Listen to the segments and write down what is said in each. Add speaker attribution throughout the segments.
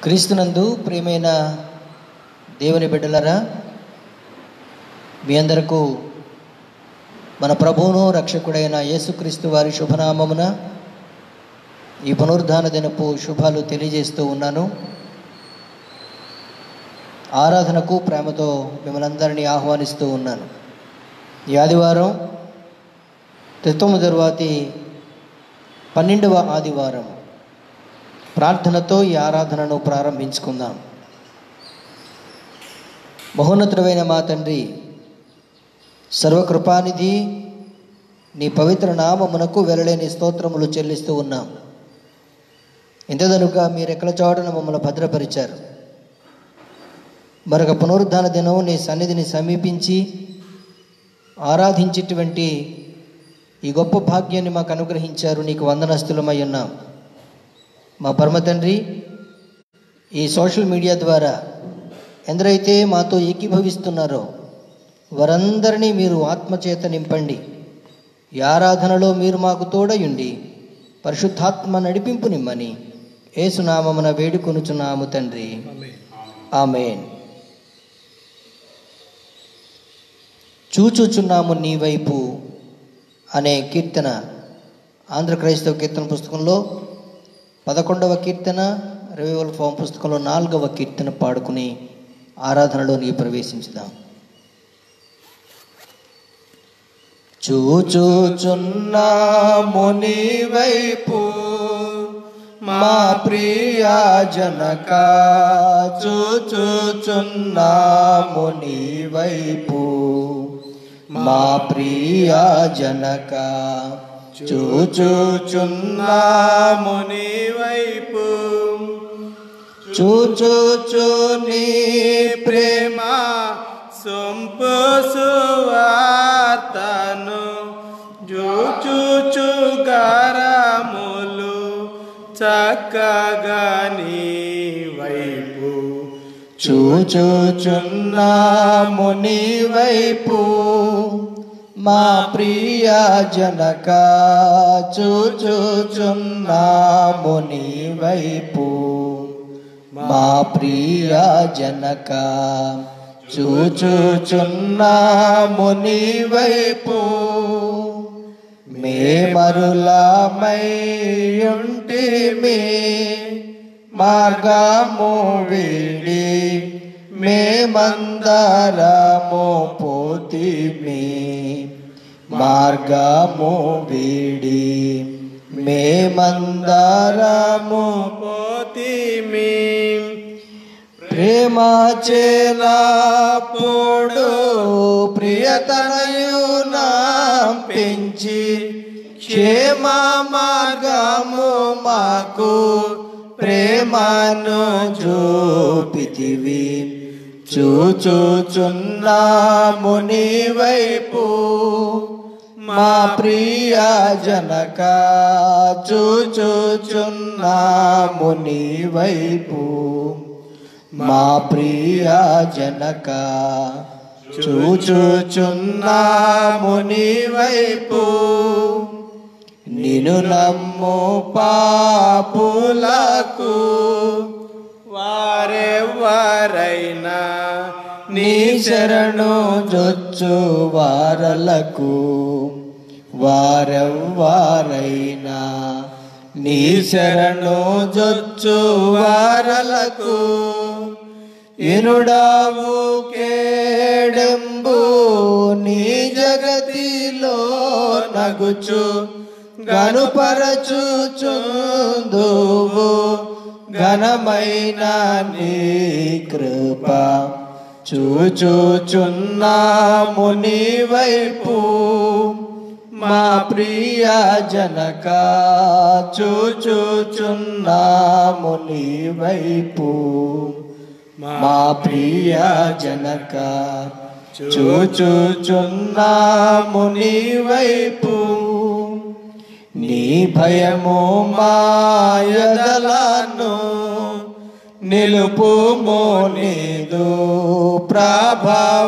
Speaker 1: క్రీస్తునందు ప్రియమైన దేవుని బిడ్డలారా, మీ అందరకు మన ప్రభువును రక్షకుడైన యేసుక్రీస్తు వారి శుభనామమున ఈ పునరుద్ధాన దినపు శుభాలు తెలియజేస్తూ ఉన్నాను. ఆరాధనకు ప్రేమతో మిమ్మల్ని అందరినీ ఆహ్వానిస్తూ ఉన్నాను. ఈ ఆదివారం క్రితం తరువాతి 12వ ఆదివారం ప్రార్థనతో ఈ ఆరాధనను ప్రారంభించుకుందాం. మహోన్నతుడైన మా తండ్రి, సర్వకృపానిధి, నీ పవిత్ర నామమునకు వెలలేని స్తోత్రములు చెల్లిస్తూ ఉన్నాం. ఇంతదనుక మీరు ఎక్కల చోటన మమ్మల్ని భద్రపరిచారు. మరొక పునరుద్ధాన దినం నీ సన్నిధిని సమీపించి ఆరాధించేటువంటి ఈ గొప్ప భాగ్యాన్ని మాకు అనుగ్రహించారు. నీకు వందనస్తులమై ఉన్నాం. మా పరమ తండ్రి, ఈ సోషల్ మీడియా ద్వారా ఎందరైతే మాతో ఏకీభవిస్తున్నారో వారందరినీ మీరు ఆత్మచేత నింపండి. ఈ ఆరాధనలో మీరు మాకు తోడయుండి పరిశుద్ధాత్మ నడిపింపు నిమ్మని యేసునామమున వేడుకొనుచున్నాము తండ్రి, ఆమేన్. చూచుచున్నాము నీ వైపు అనే కీర్తన ఆంధ్ర క్రైస్తవ కీర్తన పుస్తకంలో 11వ కీర్తన, రివైవల్ ఫామ్ పుస్తకంలో 4వ కీర్తన పాడుకుని ఆరాధనలోనికి ప్రవేశించుదాం. చూచుచున్నాము నీ వైపు మా ప్రియా జనక, చూచుచున్నాము నీ వైపు మా ప్రియా జనక, చూచుచున్నాము నీ వైపు, చూచుచు నీ ప్రేమ సొంపు సువార్తను, చూచుచు గరములు చక్కగా నీ వైపు, చూచుచున్నాము నీ వైపు మా ప్రియా జనక, చూచుచున్నాము నీ వైపు మా ప్రియా జనక, చూచుచున్నాము నీ వైపు. మేమరులమై ఉంటిమి మార్గము వీడి, మేమందరము పోతిమి మార్గము వీడి, మేమందరము పోతిమి. ప్రేమ చేలాపుడు ప్రియతనయునా పెంచి, క్షేమ మార్గము మాకు ప్రేమను చూపితివి, చూచుచున్నాము నీ వైపు మా ప్రియా జనక, చూచుచున్నాము నీ వైపు మా ప్రియా జనక, చూచుచున్నాము నీ వైపు. నిన్ను నమ్ము పాపులకు వారెవ్వరైనా, నీ శరణు జొచ్చు వారలకు వారెవ్వరైనా, నీ శరణు జొచ్చు వారలకు. ఎనుడావు కేడెంబు నీ జగతిలో నగుచు, గనుపరచుచుందువు ఘనమైన నీ కృప, చూచుచున్నాము నీ వైపు మా ప్రియా జనక, చూచుచున్నాము నీ వైపు మా ప్రియా జనక, చూచుచున్నాము నీ వైపు. నీ భయము మాయదలను నిలుపుము, నీదు ప్రభావమోనరంగను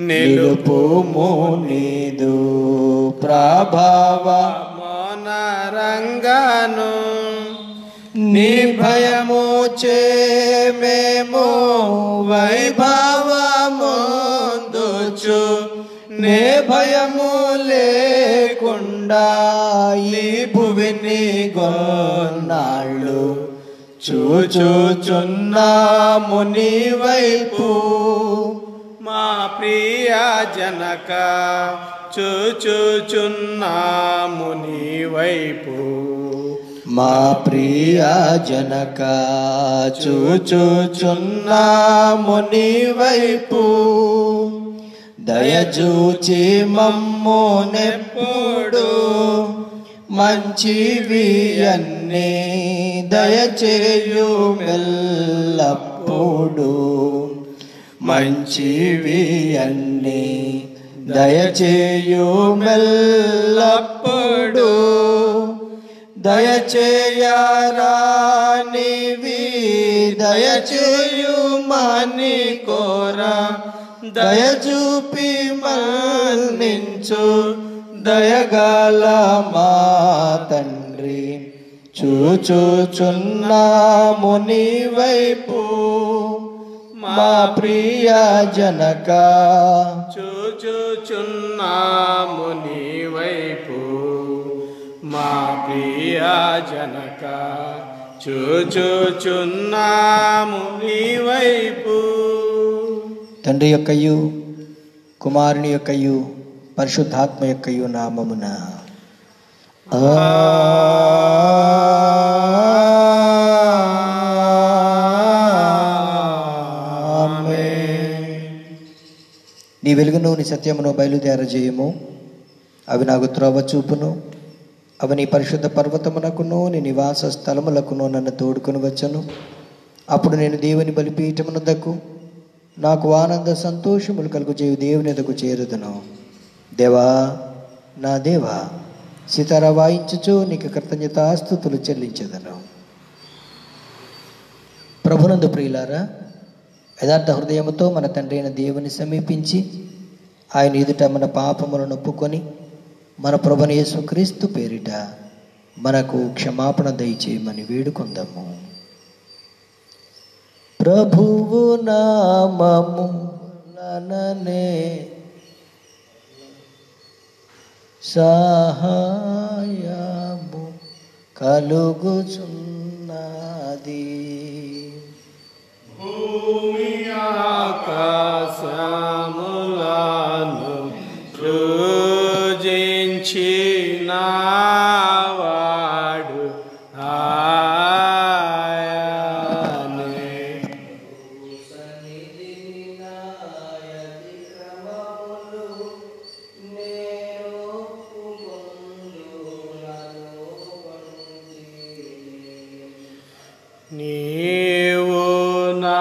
Speaker 1: నిలుపుము, నీదు ప్రభావమోనరంగను.
Speaker 2: నీ భయము చే మేము వైభవముందుచు నే భయము లేకుండా ఈ భువిని గొన్నాళ్ళు చూచుచున్నాము నీ వైపు.
Speaker 3: మా ప్రియ జనక చూచుచున్నాము నీ వైపు.
Speaker 2: మా ప్రియ జనక చూచుచున్నాము నీ వైపు. దయచూచి మమ్ము నెప్పుడు మంచివి అన్నీ దయచేయు మెల్లప్పుడు. మంచివి అన్నీ దయచేయు మెల్లప్పుడు. దయచేయరానివి దయచేయు మని కోరా దయచూపి మన్నించు దయగల మా తండ్రి చూచుచున్నాము నీ వైపు. మా ప్రియ జనక
Speaker 3: చూచుచున్నాము నీ వైపు. మా ప్రియ జనక చూచుచున్నాము నీ వైపు.
Speaker 1: తండ్రి యొక్కయు కుమారుని యొక్కయు పరిశుద్ధాత్మ యొక్కయు నామమున నీ వెలుగును నీ సత్యమును బయలుదేరజేయము. అవి నాకు త్రోవ చూపును. అవి నీ పరిశుద్ధ పర్వతమునకును నీ నివాస స్థలములకును నన్ను తోడుకొని వచ్చను. అప్పుడు నేను దేవుని బలిపీఠమునొద్దకు నాకు ఆనంద సంతోషములు కలుగు చేయు దేవుని ఎదుకు చేరుదును. దేవా నా దేవా, సితార వాయించుచు నీకు కృతజ్ఞతాస్తుతులు చెల్లించదను. ప్రభునందు ప్రియులారా, యథార్థ హృదయముతో మన తండ్రి అయిన దేవుని సమీపించి ఆయన ఎదుట మన పాపములను ఒప్పుకొని మన ప్రభుని యేసుక్రీస్తు పేరిట మనకు క్షమాపణ దయచేయమని వేడుకొందాము. ప్రభువు నామములననే సహాయము కలుగుచున్నది.
Speaker 3: భూమి ఆకాశములను సృజించినవాడు ఆయనే. నీవు నా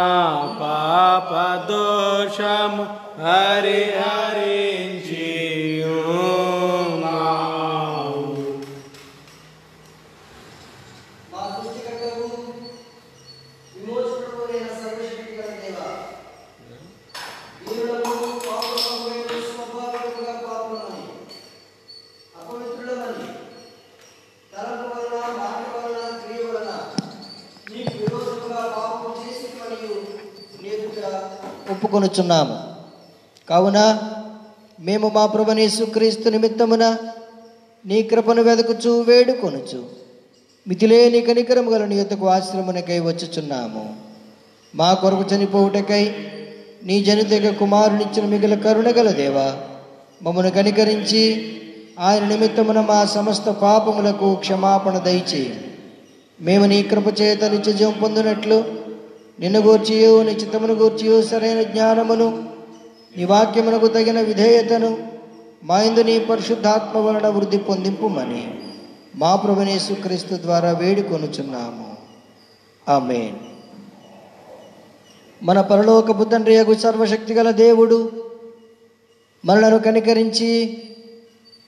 Speaker 3: పాప దోషము హరించి
Speaker 1: ఒప్పుకొనుచున్నాము. కావున మేము మా ప్రభుని యేసుక్రీస్తు నిమిత్తమున నీ కృపను వెదకుచు వేడుకొనుచు మితిలేని కనికరము గల నీ యొద్దకు ఆశ్రమునకై వచ్చుచున్నాము. మా కొరకు చనిపోవుటకై నీ జనితక కుమారునిచ్చిన మిగిలిన కరుణగల దేవా, మమ్మను కనికరించి ఆయన నిమిత్తమున మా సమస్త పాపములకు క్షమాపణ దయచేయి. మేము నీ కృప చేత నిత్యజీవం పొందినట్లు నిన్ను గూర్చియు నీ చిత్తమును గూర్చియు సరైన జ్ఞానమును నీ వాక్యమునకు తగిన విధేయతను మా యందు నీ పరిశుద్ధాత్మ వలన వృద్ధి పొందింపుమని మా ప్రభువైన యేసుక్రీస్తు ద్వారా వేడుకొనుచున్నాము. ఆమేన్. మన పరలోకపు తండ్రి యగు సర్వశక్తిగల దేవుడు మనలను కనికరించి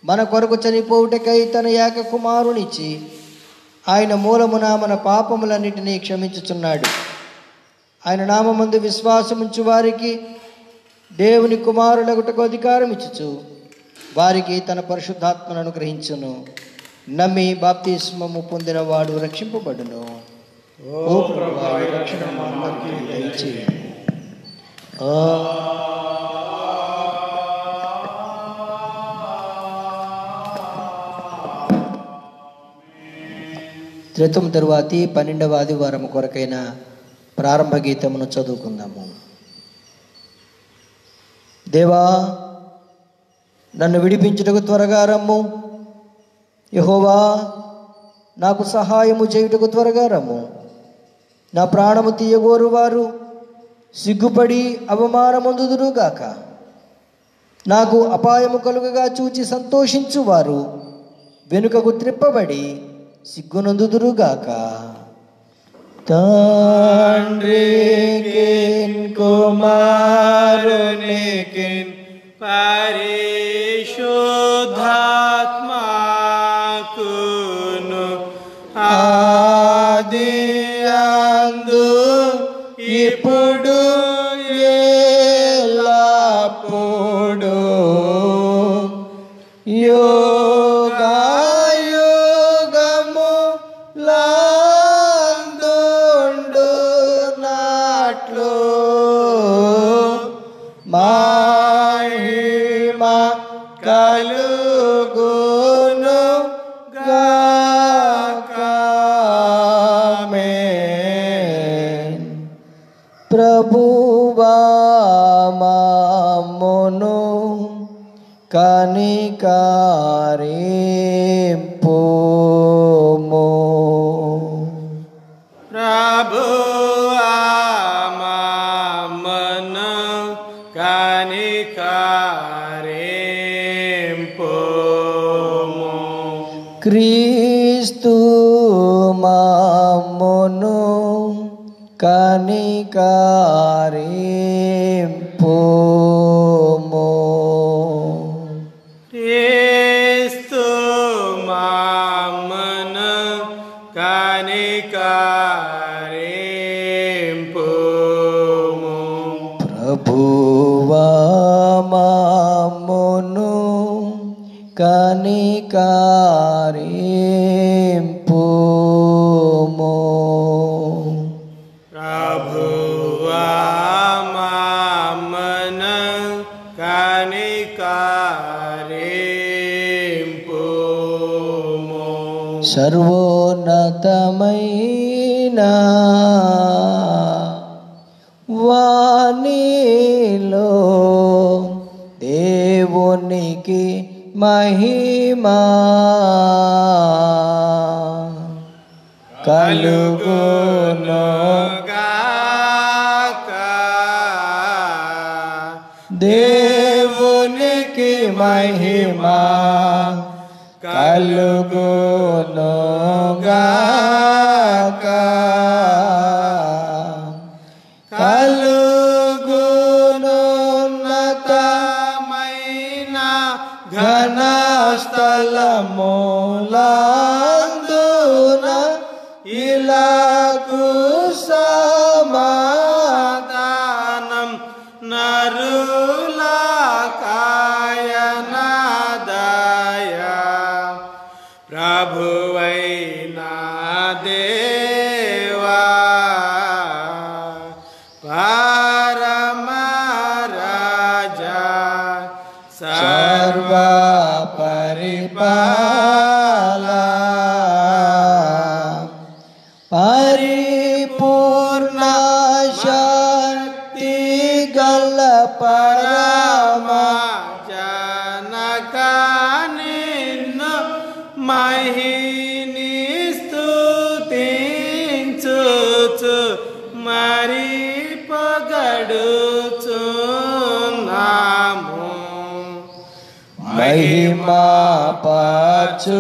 Speaker 1: మన కొరకు చనిపోవుటకై తన ఏక కుమారునిచ్చి ఆయన మూలమున మన పాపములన్నిటినీ క్షమించుచున్నాడు. ఆయన నామమందు విశ్వాసముంచు వారికి దేవుని కుమారులగుటకు అధికారం ఇచ్చుచు వారికి తన పరిశుద్ధాత్మను అనుగ్రహించును. నమ్మి బాప్తిస్మము పొందిన వాడు రక్షింపబడును. ఓ ప్రభువా, ఈ రక్షణ మాకు దయచేయండి. త్రితం తరువాతి 12వ ఆదివారం కొరకైన ప్రారంభ గీతమును చదువుకుందాము. దేవా, నన్ను విడిపించుటకు త్వరగా రమ్ము. యెహోవా, నాకు సహాయము చేయుటకు త్వరగా రమ్ము. నా ప్రాణము తీయగోరు వారు సిగ్గుపడి అవమానమొందుదురుగాక. నాకు అపాయము కలుగగా చూచి సంతోషించువారు వెనుకకు త్రిప్పబడి సిగ్గునందుదురుగాక.
Speaker 2: తండ్రికిన్ కుమారునికిన్
Speaker 3: పరిశుద్ధాత్మకును
Speaker 2: ఆదియందు ఇప్పుడు ఎల్లప్పుడు యుగాయుగములందుండునట్లు మహిమ కలుగును గాక. ఆమేన్.
Speaker 1: ప్రభువా మమ్మును కనికరింపుము.
Speaker 3: ప్రభువా మమ్మును కనికరింపుము.
Speaker 1: క్రీస్తు మమ్మును కనికరింపుము.
Speaker 3: క్రీస్తు మమ్మును కనికరింపుము.
Speaker 1: ప్రభువా మమ్మును కనికరింపుము.
Speaker 3: ప్రభువా మమ్మును కనికరింపుము.
Speaker 1: సర్వోన్నతమైన వానిలో దేవునికి మహిమా కలుగును
Speaker 3: గాక.
Speaker 1: దేవునికి మహిమా కలుగును గాక.
Speaker 3: కలుగునున్నతమైన
Speaker 2: ఘన స్థలములందున ఇలాగు
Speaker 3: సమాధానం నరుల కాయనదయ. ప్రభువైన దేవా, పరమరాజా,
Speaker 2: సర్వ పరిపాల పరిపూర్ణ శక్తి గల పరమ
Speaker 3: జనక నిన్ను మహిని స్తుతించుచు మరి పొగడుచున్నాము.
Speaker 2: మహిమా పరచుచు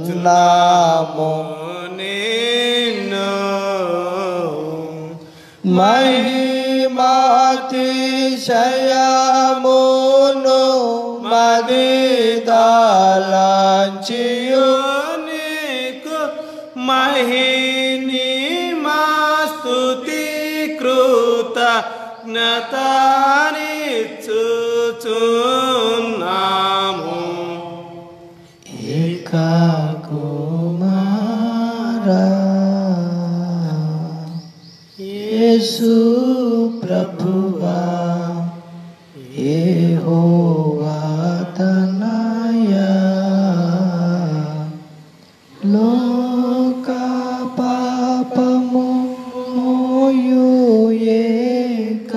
Speaker 2: ఆరాధించుచున్నాము.
Speaker 3: నిన్ను
Speaker 2: మహిమాతిశయమును మదిదాలంచియు
Speaker 3: నీకు మహిని మా స్తుతి కృతజ్ఞతానిచ్చుచు
Speaker 2: ఏక కుమారా యేసు ప్రభువా యెహోవా తనయా లోక పాపము మోయు ఏక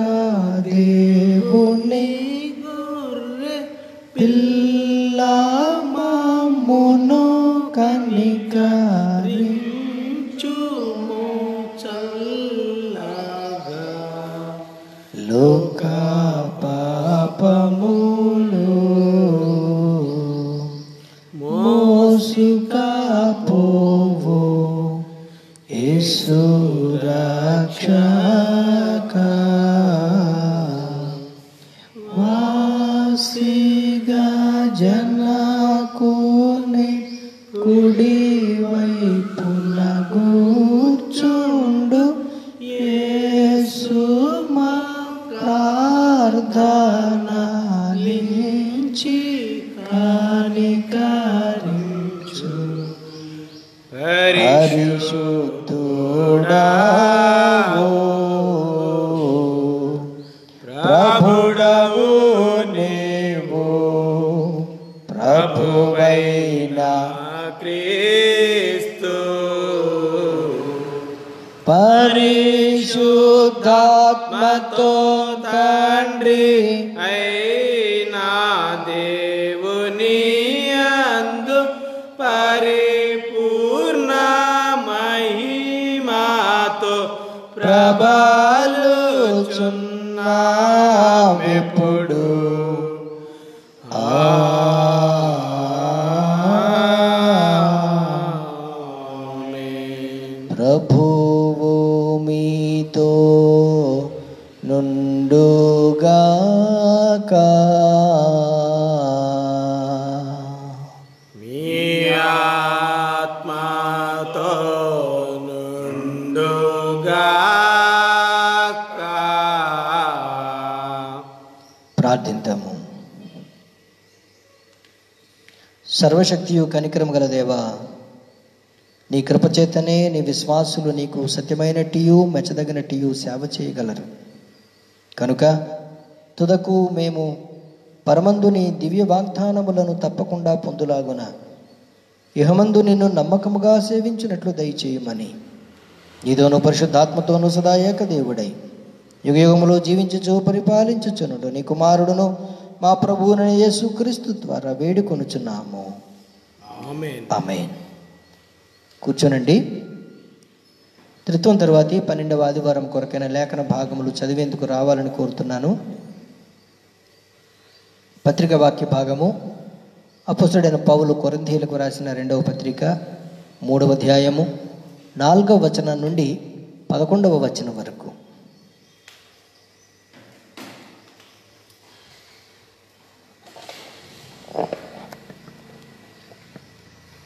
Speaker 2: దేవుని గొర్రె పిల్ల మమ్మును కనికరించుము చల్లగా లోక పాపములు మోసుకపోవు యేసు రక్షక వాసిగా జనకుని కుడి వైపున కూర్చుండు యేసు మా ప్రార్థనలించి కనికరించు పరిశుద్ధుడావు ప్రభుడవు నీవు ప్రభువైన
Speaker 3: క్రీస్తు
Speaker 2: పరిశుద్ధాత్మతో తండ్రి
Speaker 3: అయినా దేవుని అందు పరిపూర్ణ మహిమాతో
Speaker 2: ప్రబలుచున్నామెప్పుడు ప్రభువు మీతో నుండుగాక
Speaker 3: మీ ఆత్మతో నుండుగాక.
Speaker 1: ప్రార్థిద్దాము. సర్వశక్తియు కనికరము గల దేవా, నీ కృపచేతనే నీ విశ్వాసులు నీకు సత్యమైనట్టియు మెచ్చదగినట్టియు సేవ చేయగలరు. కనుక తుదకు మేము పరమందు నీ దివ్య వాగ్దానములను తప్పకుండా పొందులాగున ఇహమందు నిన్ను నమ్మకముగా సేవించినట్లు దయచేయమని నీతోనూ పరిశుద్ధాత్మతోనూ సదా ఏకదేవుడై యుగయుగములో జీవించుచు పరిపాలించుచునుడు నీ కుమారుడును మా ప్రభువునైన యేసుక్రీస్తు ద్వారా వేడుకొనుచున్నాము.
Speaker 3: ఆమేన్.
Speaker 1: ఆమేన్. కూర్చోనండి. త్రిత్వం తర్వాతి 12వ ఆదివారం కొరకైన లేఖన భాగములు చదివేందుకు రావాలని కోరుతున్నాను. పత్రిక వాక్య భాగము అపొస్తలుడైన పౌలు కొరింథీయులకు రాసిన 2వ పత్రిక 3వ అధ్యాయము 4వ వచనం నుండి 11వ వచనం వరకు.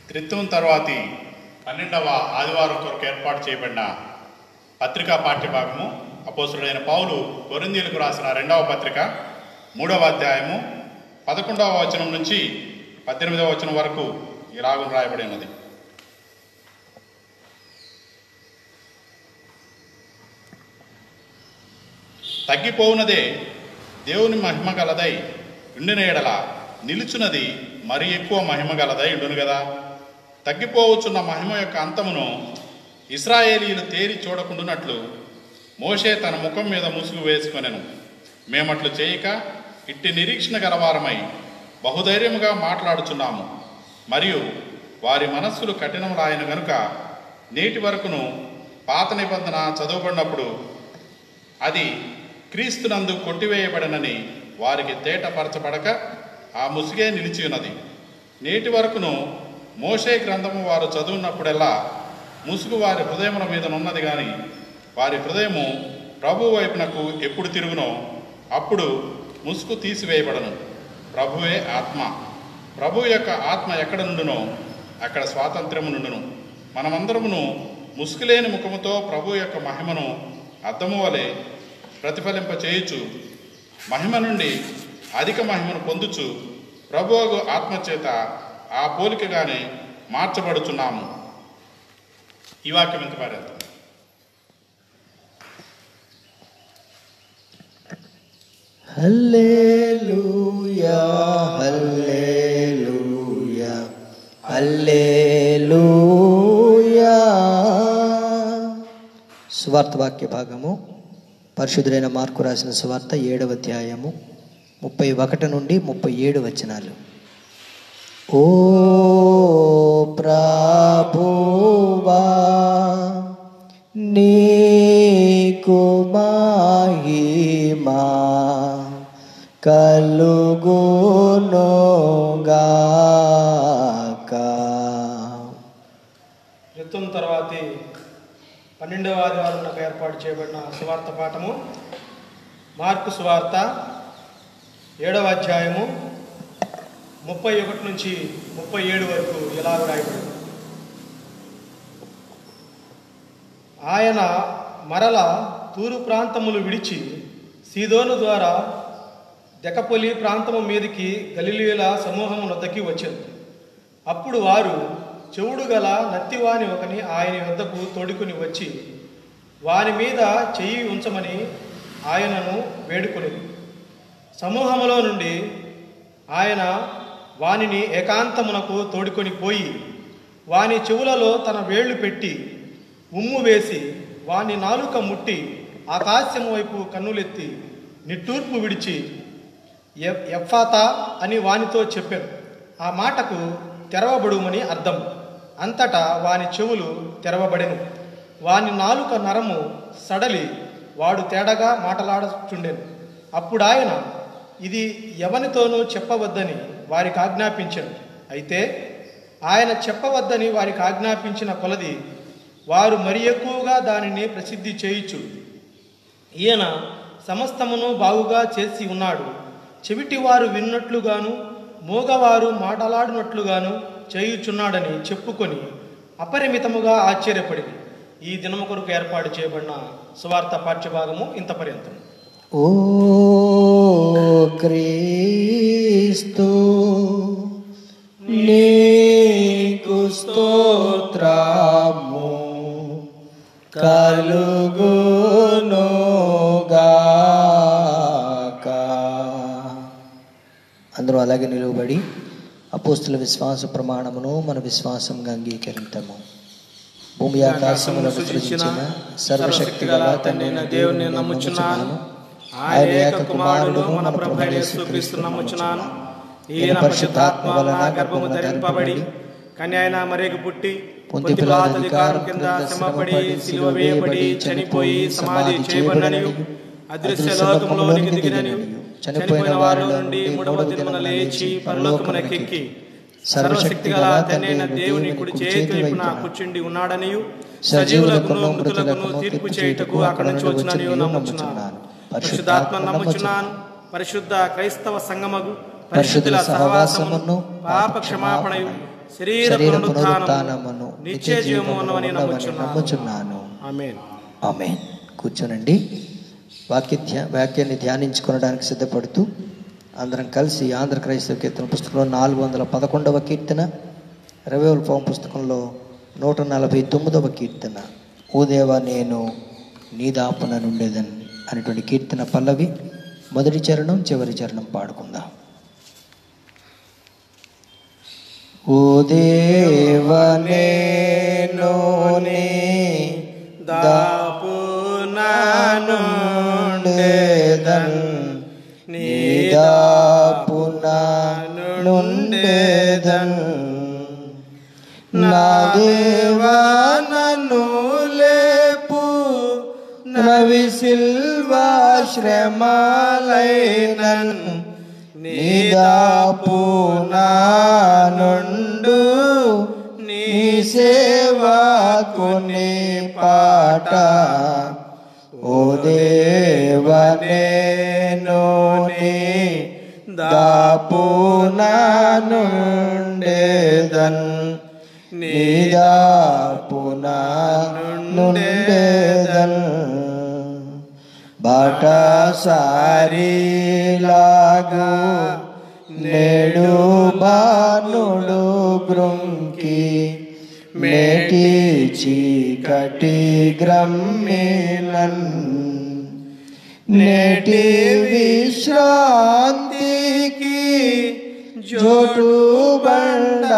Speaker 4: త్రిత్వం తర్వాతి 12వ ఆదివారం కొరకు ఏర్పాటు చేయబడిన పత్రికా పాఠ్యభాగము అపోస్తలుడైన పౌలు కొరింథీయులకు రాసిన 2వ పత్రిక 3వ అధ్యాయము 11వ వచనం నుంచి 18వ వచనం వరకు ఈ రాగం రాయబడి ఉన్నది. తగ్గిపోవునదే దేవుని మహిమ గలదై ఉండిన ఎడల నిలుచున్నది మరి ఎక్కువ మహిమ గలదై ఉండును కదా. తగ్గిపోవచ్చున్న మహిమ యొక్క అంతమును ఇశ్రాయేలీయులు తేరి చూడకుండునట్లు మోషే తన ముఖం మీద ముసుగు వేసుకొనెను. మేమట్లు చేయక ఇట్టి నిరీక్షణ గలవారమై బహుధైర్యముగా మాట్లాడుచున్నాము. మరియు వారి మనస్సులు కఠినములాయన గనుక నేటి వరకును పాత నిబంధన చదవబడినప్పుడు అది క్రీస్తునందు కొట్టివేయబడనని వారికి తేటపరచబడక ఆ ముసుగే నిలిచి ఉన్నది. నేటి వరకును మోషే గ్రంథము వారు చదువున్నప్పుడెల్లా ముసుగు వారి హృదయముల మీదనున్నది కానీ వారి హృదయము ప్రభు వైపునకు ఎప్పుడు తిరుగునో అప్పుడు ముసుగు తీసివేయబడను. ప్రభువే ఆత్మ. ప్రభు యొక్క ఆత్మ ఎక్కడ నుండునో అక్కడ స్వాతంత్ర్యము నుండును. మనమందరమును ముసుగులేని ముఖముతో ప్రభు యొక్క మహిమను అద్దము వలె ప్రతిఫలింప చేయుచు మహిమ నుండి అధిక మహిమను పొందుచు ప్రభువు ఆత్మచేత ఆ పోలికగానే మార్చబడుచున్నాము. ఈ వాక్యం ఎంత పర్యంతం.
Speaker 2: హల్లెలూయా హల్లెలూయా హల్లెలూయా.
Speaker 1: సువార్త వాక్య భాగము పరిశుద్ధుడైన మార్కు రాసిన సువార్త 7వ అధ్యాయము 31 నుండి 37 వచనాలు.
Speaker 2: ఓ ప్రభువా నీకు మహిమ కలుగునుగాక.
Speaker 3: యుద్ధం తర్వాతి 12వ ఆదివారం ఏర్పాటు చేయబడిన సువార్త పాఠము మార్కు సువార్త 7వ అధ్యాయము 31 నుంచి 37 వరకు ఇలా రాయబడింది. ఆయన మరల తూరు ప్రాంతములు విడిచి సీదోను ద్వారా దెకపొలి ప్రాంతము మీదికి గలిలీయుల సమూహము నొద్దకి వచ్చారు. అప్పుడు వారు చెవుడు గల నత్తివాని ఒకని ఆయన వద్దకు తోడుకుని వచ్చి వాని మీద చెయ్యి ఉంచమని ఆయనను వేడుకొనిది. సమూహములో నుండి ఆయన వానిని ఏకాంతమునకు తోడుకొని పోయి వాని చెవులలో తన వేళ్లు పెట్టి ఉమ్ము వేసి వాని నాలుక ముట్టి ఆకాశం వైపు కన్నులెత్తి నిట్టూర్పు విడిచి ఎఫ్ఫాతా అని వానితో చెప్పాను. ఆ మాటకు తెరవబడుమని అర్థం. అంతటా వాని చెవులు తెరవబడెను. వాని నాలుక నరము సడలి వాడు తేడగా మాటలాడుచుండెను. అప్పుడు ఆయన ఇది ఎవనితోనూ చెప్పవద్దని వారికి ఆజ్ఞాపించాను. అయితే ఆయన చెప్పవద్దని వారికి ఆజ్ఞాపించిన కొలది వారు మరి ఎక్కువగా దానిని ప్రసిద్ధి చేయుచు ఈయన సమస్తమును బాగుగా చేసి ఉన్నాడు, చెవిటివారు విన్నట్లుగాను మూగవారు మాటలాడినట్లుగాను చేయుచున్నాడని చెప్పుకొని అపరిమితముగా ఆశ్చర్యపడింది. ఈ దినము కొరకు ఏర్పాటు చేయబడిన సువార్త పాఠ్యభాగము ఇంత పర్యంతం.
Speaker 2: ఓ క్రీస్తు నీకు స్తోత్రము కలుగునుగాక.
Speaker 1: అందరూ అలాగే నిలువబడి అపోస్తుల విశ్వాస ప్రమాణమును మన విశ్వాసంగా అంగీకరించము. భూమి ఆకాశములను సృజించిన సర్వశక్తి గల తండ్రైన దేవుని నమ్ముచున్నాను. ఆయన ఏక కుమారుడు మన ప్రభువైన యేసుక్రీస్తు నమ్ముచున్నాను. ఈయన పరిశుద్ధాత్మ వలన గర్భము ధరింపబడి కన్యైన మరియకు పుట్టి పొంతి పిలాతు అధికారం కింద శ్రమపడి సిలువ వేయబడి చనిపోయి సమాధి చేయబడిననియు అదృశ్య లోకములోనికి దిగిననియు చనిపోయిన వారిలో నుండి మూడవ దినమున లేచి పరలోకమునకెక్కి సర్వశక్తి గల తండ్రైన దేవుని కుడి చేతి వైపున కూర్చుండి ఉన్నాడనియు సజీవులకును మృతులకును తీర్పు చేయుటకు అక్కడ నుంచి వచ్చిననియు నమ్ముచున్నాను. పరిశుద్ధాత్మ నమ్ముచున్నాను. పరిశుద్ధ క్రైస్తవ సంగమగు పరిశుద్ధుల సహవాసమును పాప క్షమాపణయు శరీర పునరుత్థానమును నిత్య జీవము ఉన్నవని నమ్ముచున్నాను. ఆమేన్.
Speaker 2: ఆమేన్. కూర్చోనండి. వాక్యాన్ని ధ్యానించుకోవడానికి సిద్ధపడుతూ అందరం కలిసి ఆంధ్ర క్రైస్తవ కీర్తన పుస్తకంలో 411వ కీర్తన, రవివల్పం పుస్తకంలో 149వ కీర్తన ఓ దేవా నేను నీ దాపున నుండేదని అనేటువంటి కీర్తన పల్లవి మొదటి చరణం చివరి చరణం పాడుకుందాం. ఓ దేవా నేను నీ
Speaker 3: దాపున
Speaker 2: నుండేదన్ నీ దాపున నుండేదన్ నా దేవా నన్ను లేపు నవి సిల్వా శ్రమలైనన్ నీ దాపున నుండు నీ సేవకు నీ పాట ఓ దేవా నేను నీ దాపున నుండేదన్ నీ దాపున నుండేదన్ బాటసారిలాగు నేడు బానుడు మేటి చీకటి గ్రమ్మినన్ నేటి విశ్రాంతికి జోటు బండాయనన్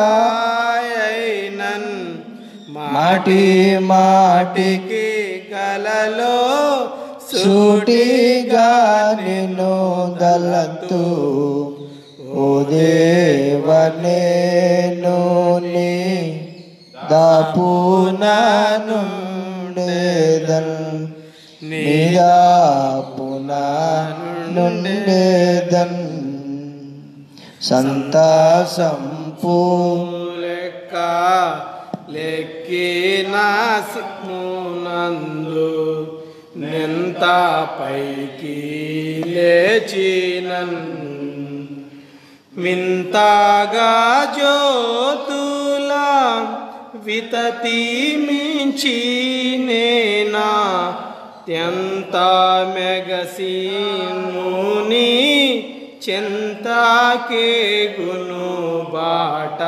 Speaker 2: మాటి మాటికి కలలో సూటిగా నిన్ను దలతు ఓ దేవనేను నీ దాపునానుండేదన్ నీదాపునానుండేదన్ సంతాసంపు లెక్క లెక్కిన సిగ్మునందు నెంత పైకి లేచినన్ వింతగా జ్యోతులా వితతి మించి నేనా త్యంత మెగసీనుని చెంతకే గును బాట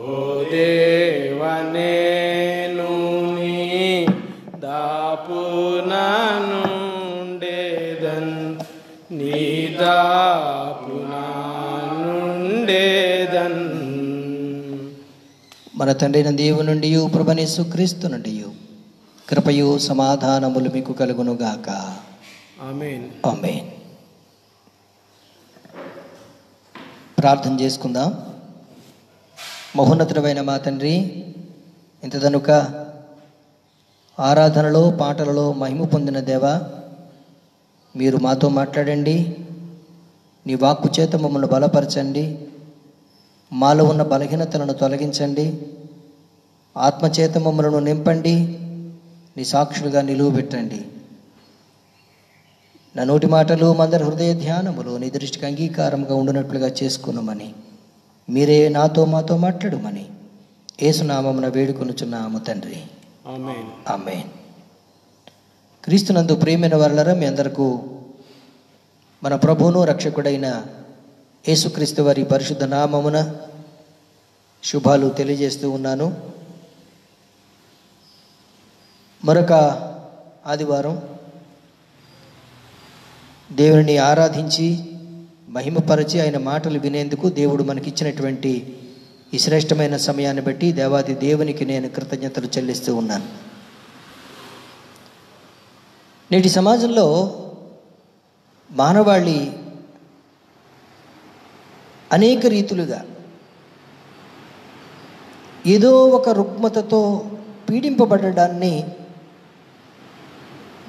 Speaker 2: ఓ దేవనేను నీ దాపునానుండేదన్ నీ దాపునానుండేదన్.
Speaker 1: మన తండ్రైన దేవుని నుండి ప్రభువైన యేసుక్రీస్తు నుండి కృపయు సమాధానములు మీకు కలుగునుగాక.
Speaker 2: ఆమేన్.
Speaker 1: ఆమేన్. ప్రార్థన చేసుకుందాం. మహోన్నతుడైన మా తండ్రి, ఇంతదనుక ఆరాధనలో పాటలలో మహిమ పొందిన దేవా, మీరు మాతో మాట్లాడండి. నీ వాక్కు చేత మమ్మల్ని బలపరచండి. మాలో ఉన్న బలహీనతలను తొలగించండి. ఆత్మచేత మమ్మలను నింపండి. నీ సాక్షులుగా నిలువబెట్టండి. నా నోటి మాటలు మందరి హృదయ ధ్యానములు నీ దృష్టికి అంగీకారంగా ఉండినట్లుగా చేసుకున్నామని మీరే నాతో మాతో మాట్లాడమని యేసునామమున వేడుకొనుచున్నాము తండ్రి.
Speaker 2: ఆమేన్.
Speaker 1: ఆమేన్. క్రీస్తునందు ప్రియమైన వారలారా, మీ అందరకు మన ప్రభువును రక్షకుడైన యేసుక్రీస్తు వారి పరిశుద్ధ నామమున శుభాలు తెలియజేస్తూ ఉన్నాను. మరొక ఆదివారం దేవుని ఆరాధించి మహిమపరచి ఆయన మాటలు వినేందుకు దేవుడు మనకిచ్చినటువంటి ఈ శ్రేష్టమైన సమయాన్ని బట్టి దేవాది దేవునికి నేను కృతజ్ఞతలు చెల్లిస్తూ ఉన్నాను. నేటి సమాజంలో మానవాళి అనేక రీతులుగా ఏదో ఒక రుగ్మతతో పీడింపబడడాన్ని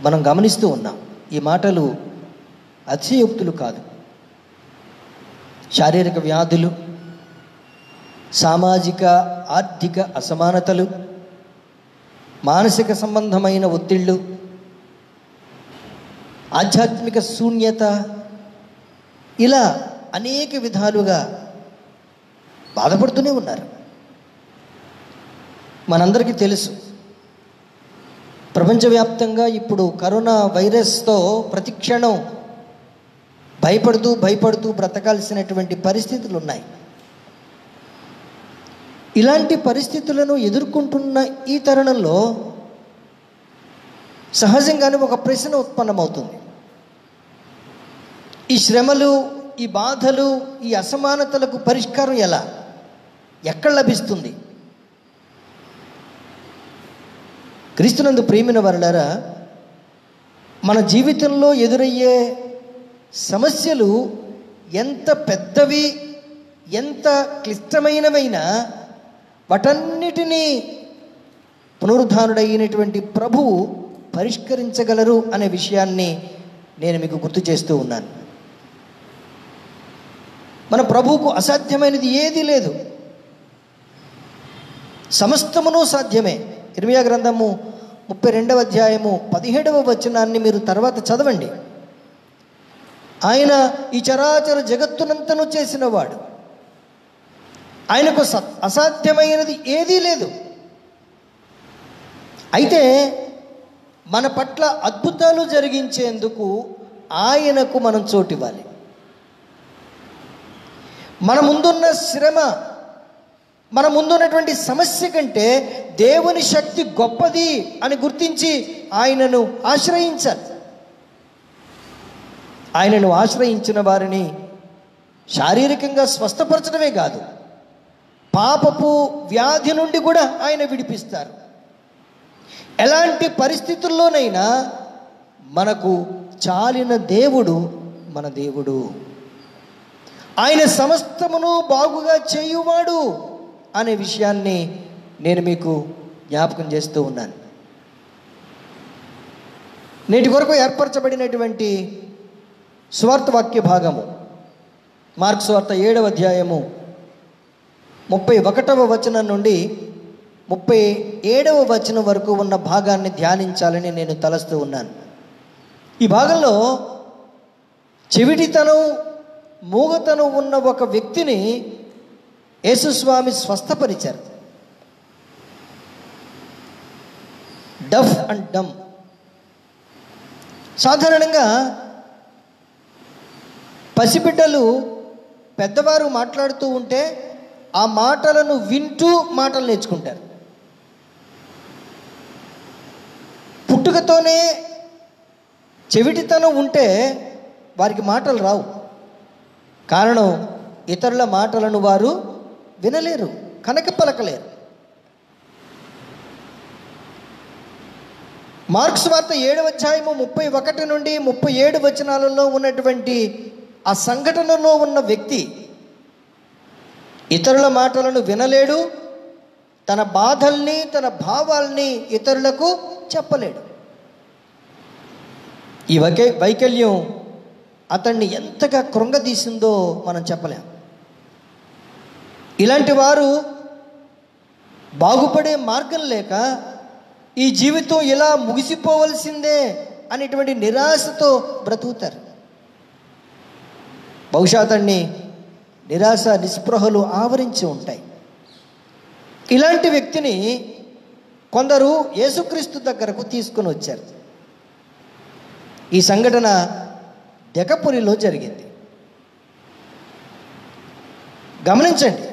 Speaker 1: మనం గమనిస్తూ ఉన్నాం. ఈ మాటలు అతిశయోక్తులు కాదు. శారీరక వ్యాధులు, సామాజిక ఆర్థిక అసమానతలు, మానసిక సంబంధమైన ఒత్తిళ్ళు, ఆధ్యాత్మిక శూన్యత, ఇలా అనేక విధాలుగా బాధపడుతూనే ఉన్నారు. మనందరికీ తెలుసు, ప్రపంచవ్యాప్తంగా ఇప్పుడు కరోనా వైరస్తో ప్రతిక్షణం భయపడుతూ బ్రతకాల్సినటువంటి పరిస్థితులు ఉన్నాయి. ఇలాంటి పరిస్థితులను ఎదుర్కొంటున్న ఈ తరుణంలో సహజంగానే ఒక ప్రశ్న ఉత్పన్నమవుతుంది. ఈ శ్రమలు, ఈ బాధలు, ఈ అసమానతలకు పరిష్కారం ఎలా, ఎక్కడ లభిస్తుంది? క్రీస్తునందు ప్రియమైన వారలారా, మన జీవితంలో ఎదురయ్యే సమస్యలు ఎంత పెద్దవి, ఎంత క్లిష్టమైనవైనా వాటన్నిటినీ పునరుద్ధానుడైనటువంటి ప్రభువు పరిష్కరించగలరు అనే విషయాన్ని నేను మీకు గుర్తు చేస్తూ ఉన్నాను. మన ప్రభువుకు అసాధ్యమైనది ఏదీ లేదు. సమస్తమును సాధ్యమే. ఇర్మియా గ్రంథము 32వ అధ్యాయము 17వ వచనాన్ని మీరు తర్వాత చదవండి. ఆయన ఈ చరాచర జగత్తునంతను చేసినవాడు. ఆయనకు అసాధ్యమైనది ఏదీ లేదు. అయితే మన పట్ల అద్భుతాలు జరిగించేందుకు ఆయనకు మనం చోటివ్వాలి. మన ముందున్న శ్రమ, మన ముందున్నటువంటి సమస్య కంటే దేవుని శక్తి గొప్పది అని గుర్తించి ఆయనను ఆశ్రయించాలి. ఆయనను ఆశ్రయించిన వారిని శారీరకంగా స్వస్థపరచడమే కాదు, పాపపు వ్యాధి నుండి కూడా ఆయన విడిపిస్తారు. ఎలాంటి పరిస్థితుల్లోనైనా మనకు చాలిన దేవుడు మన దేవుడు. ఆయన సమస్తమును బాగుగా చేయువాడు అనే విషయాన్ని నేను మీకు జ్ఞాపకం చేస్తూ ఉన్నాను. నేటి కొరకు ఏర్పరచబడినటువంటి సువార్త వాక్య భాగము మార్కు సువార్త 7వ అధ్యాయము 31వ వచనం నుండి 37వ వచనం వరకు ఉన్న భాగాన్ని ధ్యానించాలని నేను తలస్తూ ఉన్నాను. ఈ భాగంలో చెవిటితనం, మూగతనం ఉన్న ఒక వ్యక్తిని యేసుస్వామి స్వస్థపరిచారు. డఫ్ అండ్ డమ్. సాధారణంగా పసిబిడ్డలు పెద్దవారు మాట్లాడుతూ ఉంటే ఆ మాటలను వింటూ మాటలు నేర్చుకుంటారు. పుట్టుకతోనే చెవిటితనం ఉంటే వారికి మాటలు రావు. కారణం, ఇతరుల మాటలను వారు వినలేరు, కనుక పలకలేరు. మార్కు సువార్త 7వ అధ్యాయము 31 నుండి 37 వచనాలలో ఉన్నటువంటి ఆ సంఘటనలో ఉన్న వ్యక్తి ఇతరుల మాటలను వినలేడు, తన బాధల్ని, తన భావాల్ని ఇతరులకు చెప్పలేడు. ఈ వైకల్యం అతన్ని ఎంతగా కృంగదీసిందో మనం చెప్పలేం. ఇలాంటి వారు బాగుపడే మార్గం లేక ఈ జీవితం ఇలా ముగిసిపోవలసిందే అనేటువంటి నిరాశతో బ్రతుకుతారు. బహుశా అతన్ని నిరాశ, నిస్పృహలు ఆవరించి ఉంటాయి. ఇలాంటి వ్యక్తిని కొందరు యేసుక్రీస్తు దగ్గరకు తీసుకుని వచ్చారు. ఈ సంఘటన దెకపురిలో జరిగింది. గమనించండి,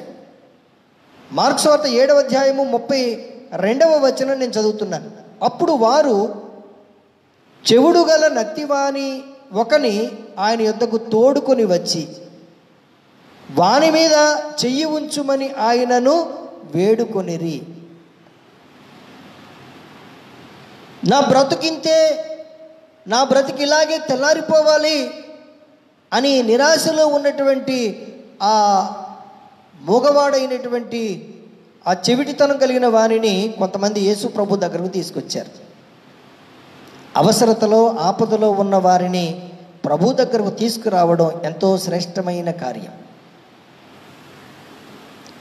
Speaker 1: మార్కు సువార్త 7వ అధ్యాయము 32వ వచనం నేను చదువుతున్నాను. అప్పుడు వారు చెవుడు గల నత్తివాని ఒకని ఆయన యొద్దకు తోడుకొని వచ్చి వాని మీద చెయ్యి ఉంచుమని ఆయనను వేడుకొనిరి. నా బ్రతుకింతే, నా బ్రతికి ఇలాగే తెల్లారిపోవాలి అని నిరాశలో ఉన్నటువంటి ఆ మూగవాడైనటువంటి ఆ చెవిటితనం కలిగిన వారిని కొంతమంది యేసు ప్రభు దగ్గరకు తీసుకొచ్చారు. అవసరతలో, ఆపదలో ఉన్న వారిని ప్రభు దగ్గరకు తీసుకురావడం ఎంతో శ్రేష్టమైన కార్యం.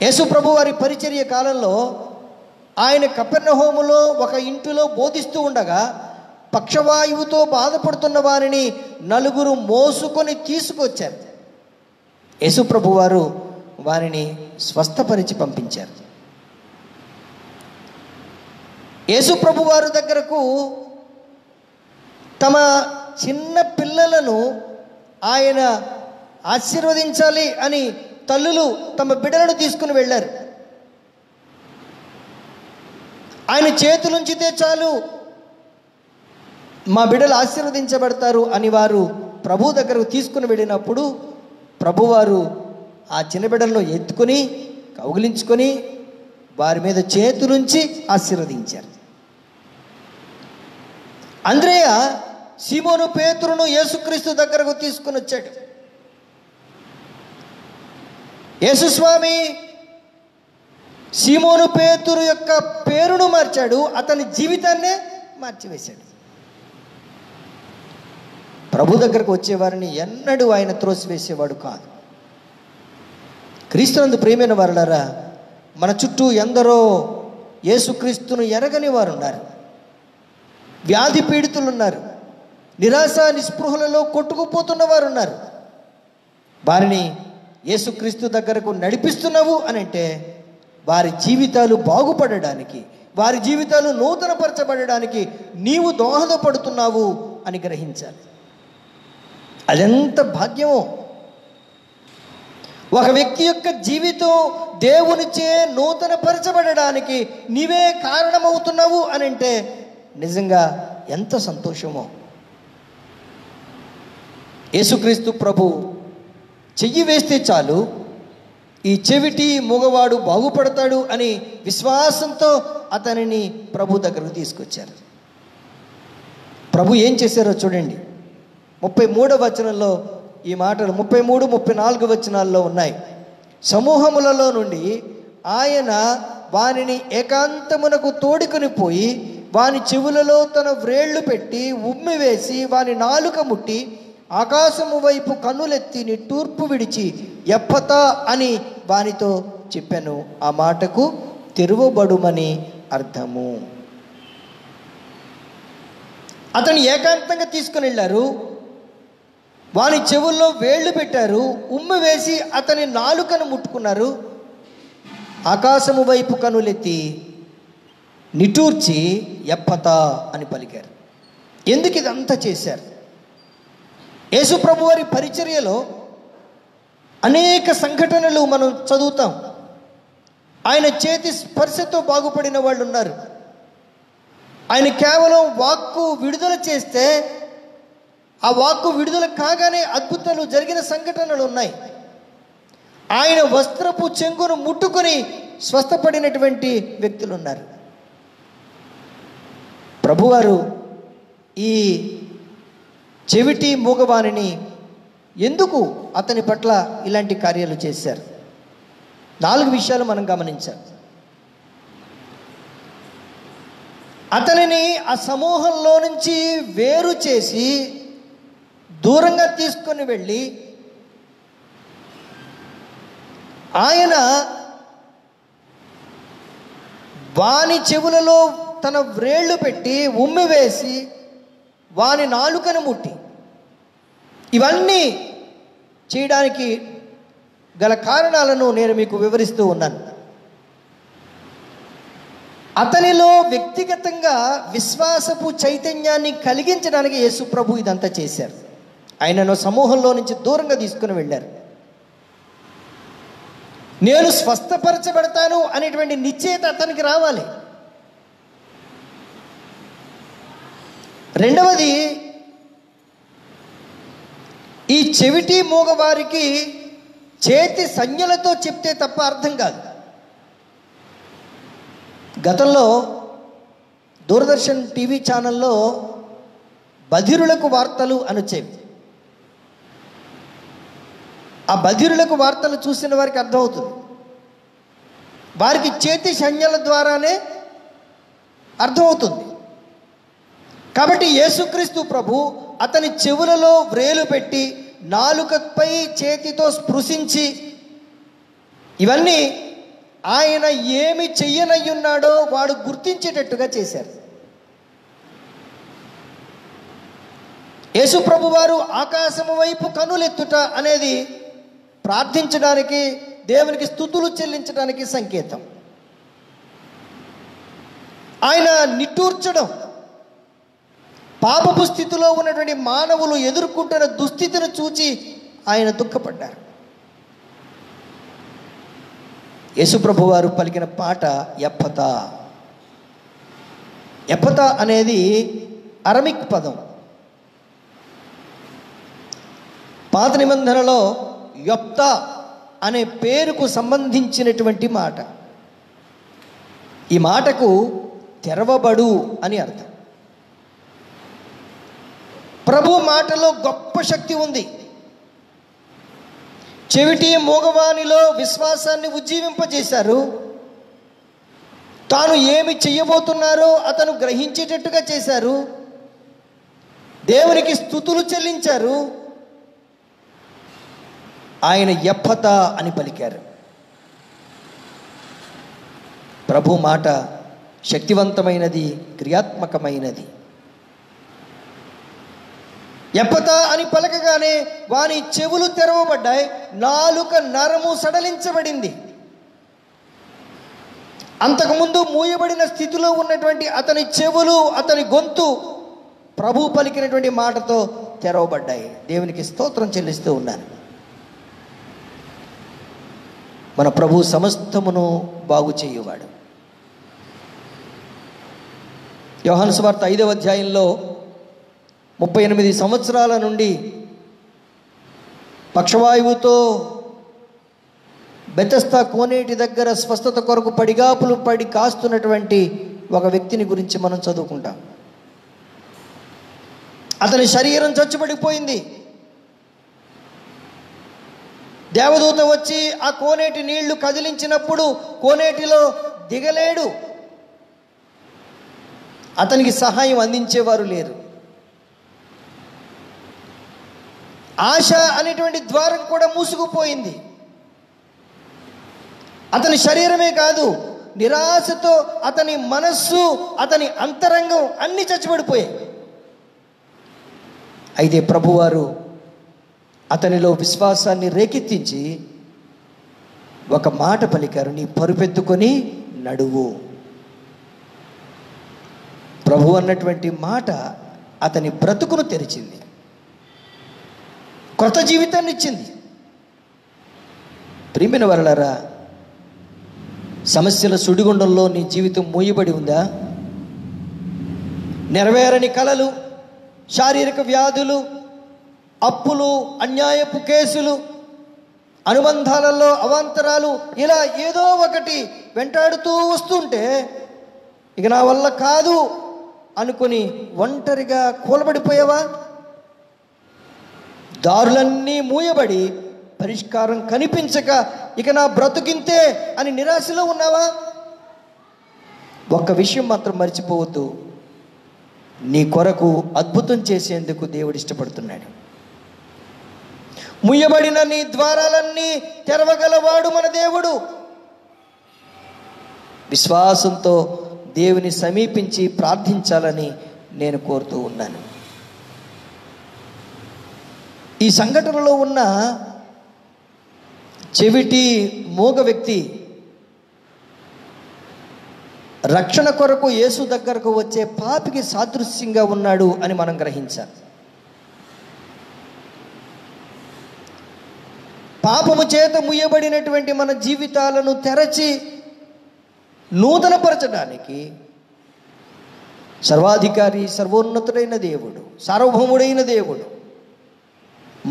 Speaker 1: యేసు ప్రభు వారి పరిచర్య కాలంలో ఆయన కపెర్నహూములో ఒక ఇంటిలో బోధిస్తూ ఉండగా పక్షవాయువుతో బాధపడుతున్న వారిని నలుగురు మోసుకొని తీసుకొచ్చారు. యేసు ప్రభు వారు వారిని స్వస్థపరిచి పంపించారు. యేసు ప్రభు వారి దగ్గరకు తమ చిన్న పిల్లలను ఆయన ఆశీర్వదించాలి అని తల్లులు తమ బిడ్డలను తీసుకుని వెళ్ళారు. ఆయన చేతులుంచితే చాలు మా బిడ్డలు ఆశీర్వదించబడతారు అని వారు ప్రభు దగ్గరకు తీసుకుని వెళ్ళినప్పుడు ప్రభువారు ఆ చిన్న బిడ్డలను ఎత్తుకొని కౌగిలించుకొని వారి మీద చేతులుంచి ఆశీర్వదించారు. అంద్రేయ సీమోను పేతురును యేసుక్రీస్తు దగ్గరకు తీసుకుని వచ్చాడు. యేసుస్వామి సీమోను పేతురు యొక్క పేరును మార్చాడు, అతని జీవితాన్నే మార్చివేశాడు. ప్రభు దగ్గరకు వచ్చేవారిని ఎన్నడూ ఆయన త్రోసివేసేవాడు కాదు. క్రీస్తునందు ప్రియమైన వారులారా, మన చుట్టూ ఎందరో యేసుక్రీస్తును ఎరగని వారు ఉన్నారు. వ్యాధి పీడితులు ఉన్నారు, నిరాశ నిస్పృహలలో కొట్టుకుపోతున్న వారు ఉన్నారు. వారిని యేసుక్రీస్తు దగ్గరకు నడిపిస్తున్నావు అని అంటే వారి జీవితాలు బాగుపడడానికి, వారి జీవితాలు నూతనపరచబడడానికి నీవు దోహదపడుతున్నావు అని గ్రహించాలి. అదెంత భాగ్యమో. ఒక వ్యక్తి యొక్క జీవితం దేవునిచే నూతన పరచబడడానికి నీవే కారణమవుతున్నావు అని అంటే నిజంగా ఎంత సంతోషమో. యేసుక్రీస్తు ప్రభు చెయ్యి వేస్తే చాలు ఈ చెవిటి మూగవాడు బాగుపడతాడు అని విశ్వాసంతో అతనిని ప్రభు దగ్గరకు తీసుకొచ్చారు. ప్రభు ఏం చేశారో చూడండి. 33వ వచనంలో ఈ మాటలు 33, 34 వచనాల్లో ఉన్నాయి. సమూహములలో నుండి ఆయన వానిని ఏకాంతమునకు తోడుకొని పోయి వాని చెవులలో తన వ్రేళ్లు పెట్టి ఉమ్మి వేసి వాని నాలుక ముట్టి ఆకాశము వైపు కన్నులెత్తి నిట్టూర్పు విడిచి ఎప్పతా అని వానితో చెప్పాను. ఆ మాటకు తెరువబడుమని అర్థము. అతను ఏకాంతంగా తీసుకుని వెళ్ళారు. వాని చెవుల్లో వేళ్లు పెట్టారు, ఉమ్మి వేసి అతని నాలుకను ముట్టుకున్నారు. ఆకాశము వైపు కనులెత్తి నిట్టూర్చి ఎప్పతా అని పలికారు. ఎందుకు ఇదంతా చేశారు? యేసు ప్రభు వారి పరిచర్యలో అనేక సంఘటనలు మనం చదువుతాం. ఆయన చేతి స్పర్శతో బాగుపడిన వాళ్ళు ఉన్నారు. ఆయన కేవలం వాక్కు విడుదల చేస్తే ఆ వాక్కు విడుదల కాగానే అద్భుతాలు జరిగిన సంఘటనలు ఉన్నాయి. ఆయన వస్త్రపు చెంగును ముట్టుకొని స్వస్థపడినటువంటి వ్యక్తులు ఉన్నారు. ప్రభువారు ఈ చెవిటి మూగవాణిని ఎందుకు అతని పట్ల ఇలాంటి కార్యాలు చేశారు? 4 విషయాలు మనం గమనించాం. అతనిని ఆ సమూహంలో నుంచి వేరు చేసి దూరంగా తీసుకొని వెళ్ళి ఆయన వాని చెవులలో తన వ్రేళ్లు పెట్టి ఉమ్మి వేసి వాని నాలుకను ముట్టి ఇవన్నీ చేయడానికి గల కారణాలను నేను మీకు వివరిస్తూ ఉన్నాను. అతనిలో వ్యక్తిగతంగా విశ్వాసపు చైతన్యాన్ని కలిగించడానికి యేసు ప్రభు ఇదంతా చేశారు. ఆయనను సమూహంలో నుంచి దూరంగా తీసుకుని వెళ్ళారు. నేను స్వస్థపరచబడతాను అనేటువంటి నిశ్చయత అతనికి రావాలి. రెండవది, ఈ చెవిటి మూగవారికి చేతి సంజ్ఞలతో చెప్తే తప్ప అర్థం కాదు. గతంలో దూరదర్శన్ టీవీ ఛానల్లో బధిరులకు వార్తలు అని వచ్చేవి. ఆ బధిరులకు వార్తలు చూసిన వారికి అర్థమవుతుంది. వారికి చేతి సంజ్ఞల ద్వారానే అర్థమవుతుంది. కాబట్టి యేసుక్రీస్తు ప్రభు అతని చెవులలో వ్రేలు పెట్టి నాలుకపై చేతితో స్పృశించి ఇవన్నీ ఆయన ఏమి చెయ్యనయ్యున్నాడో వాడు గుర్తించేటట్టుగా చేశారు. యేసు ప్రభు వారు ఆకాశము వైపు కన్నులెత్తుట అనేది ప్రార్థించడానికి, దేవునికి స్తుతులు చెల్లించడానికి సంకేతం. ఆయన నిట్టూర్చడం, పాపపు స్థితిలో ఉన్నటువంటి మానవులు ఎదుర్కొంటున్న దుస్థితిని చూచి ఆయన దుఃఖపడ్డారు. యేసుప్రభు వారు పలికిన పాట ఎప్పతా. ఎప్పతా అనేది అరమిక్ పదం. పాత నిబంధనలో యొప్తా అనే పేరుకు సంబంధించినటువంటి మాట. ఈ మాటకు తెరవబడు అని అర్థం. ప్రభు మాటలో గొప్ప శక్తి ఉంది. చెవిటి మూగవానిలో విశ్వాసాన్ని ఉజ్జీవింపజేశారు. తాను ఏమి చెయ్యబోతున్నారో అతను గ్రహించేటట్టుగా చేశారు. దేవునికి స్తుతులు చెల్లించారు. ఆయన ఎప్పతా అని పలికారు. ప్రభు మాట శక్తివంతమైనది, క్రియాత్మకమైనది. ఎప్పతా అని పలకగానే వాని చెవులు తెరవబడ్డాయి, నాలుక నరము సడలించబడింది. అంతకుముందు మూయబడిన స్థితిలో ఉన్నటువంటి అతని చెవులు, అతని గొంతు ప్రభు పలికినటువంటి మాటతో తెరవబడ్డాయి. దేవునికి స్తోత్రం చెల్లిస్తూ ఉన్నాను. మన ప్రభు సమస్తమును బాగు చేయువాడు. యోహాను సువార్త 5వ అధ్యాయంలో 38 సంవత్సరాల నుండి పక్షవాయువుతో బెతెస్దా కోనేటి దగ్గర స్వస్థత కొరకు పడిగాపులు పడి కాస్తున్నటువంటి ఒక వ్యక్తిని గురించి మనం చదువుకుంటాం. అతని శరీరం చచ్చుబడిపోయింది. దేవదూత వచ్చి ఆ కోనేటి నీళ్లు కదిలించినప్పుడు కోనేటిలో దిగలేడు. అతనికి సహాయం అందించేవారు లేరు. ఆశ అనేటువంటి ద్వారం కూడా మూసుకుపోయింది. అతని శరీరమే కాదు, నిరాశతో అతని మనస్సు, అతని అంతరంగం అన్నీ చచ్చిపడిపోయాయి. అయితే ప్రభువారు అతనిలో విశ్వాసాన్ని రేకెత్తించి ఒక మాట పలికారు, నీ పరుపెత్తుకొని నడువు. ప్రభు అన్నటువంటి మాట అతని బ్రతుకును తెరిచింది, కొత్త జీవితాన్ని ఇచ్చింది. ప్రియమైన వారలారా, సమస్యల సుడిగుండంలో నీ జీవితం మూయబడి ఉందా? నెరవేరని కలలు, శారీరక వ్యాధులు, అప్పులు, అన్యాయపు కేసులు, అనుబంధాలలో అవాంతరాలు, ఇలా ఏదో ఒకటి వెంటాడుతూ వస్తుంటే ఇక నా వల్ల కాదు అనుకుని ఒంటరిగా కూలబడిపోయావా? దారులన్నీ మూయబడి పరిష్కారం కనిపించక ఇక నా బ్రతుకింతే అని నిరాశలో ఉన్నావా? ఒక్క విషయం మాత్రం మర్చిపోవద్దు, నీ కొరకు అద్భుతం చేసేందుకు దేవుడు ఇష్టపడుతున్నాడు. ముయ్యబడిన నీ ద్వారాలన్నీ తెరవగలవాడు మన దేవుడు. విశ్వాసంతో దేవుని సమీపించి ప్రార్థించాలని నేను కోరుతూ ఉన్నాను. ఈ సంఘటనలో ఉన్న చెవిటి మూగ వ్యక్తి రక్షణ కొరకు యేసు దగ్గరకు వచ్చే పాపికి సాదృశ్యంగా ఉన్నాడు అని మనం గ్రహించాలి. పాపము చేత ముయ్యబడినటువంటి మన జీవితాలను తెరచి నూతనపరచడానికి సర్వాధికారి, సర్వోన్నతుడైన దేవుడు, సార్వభౌముడైన దేవుడు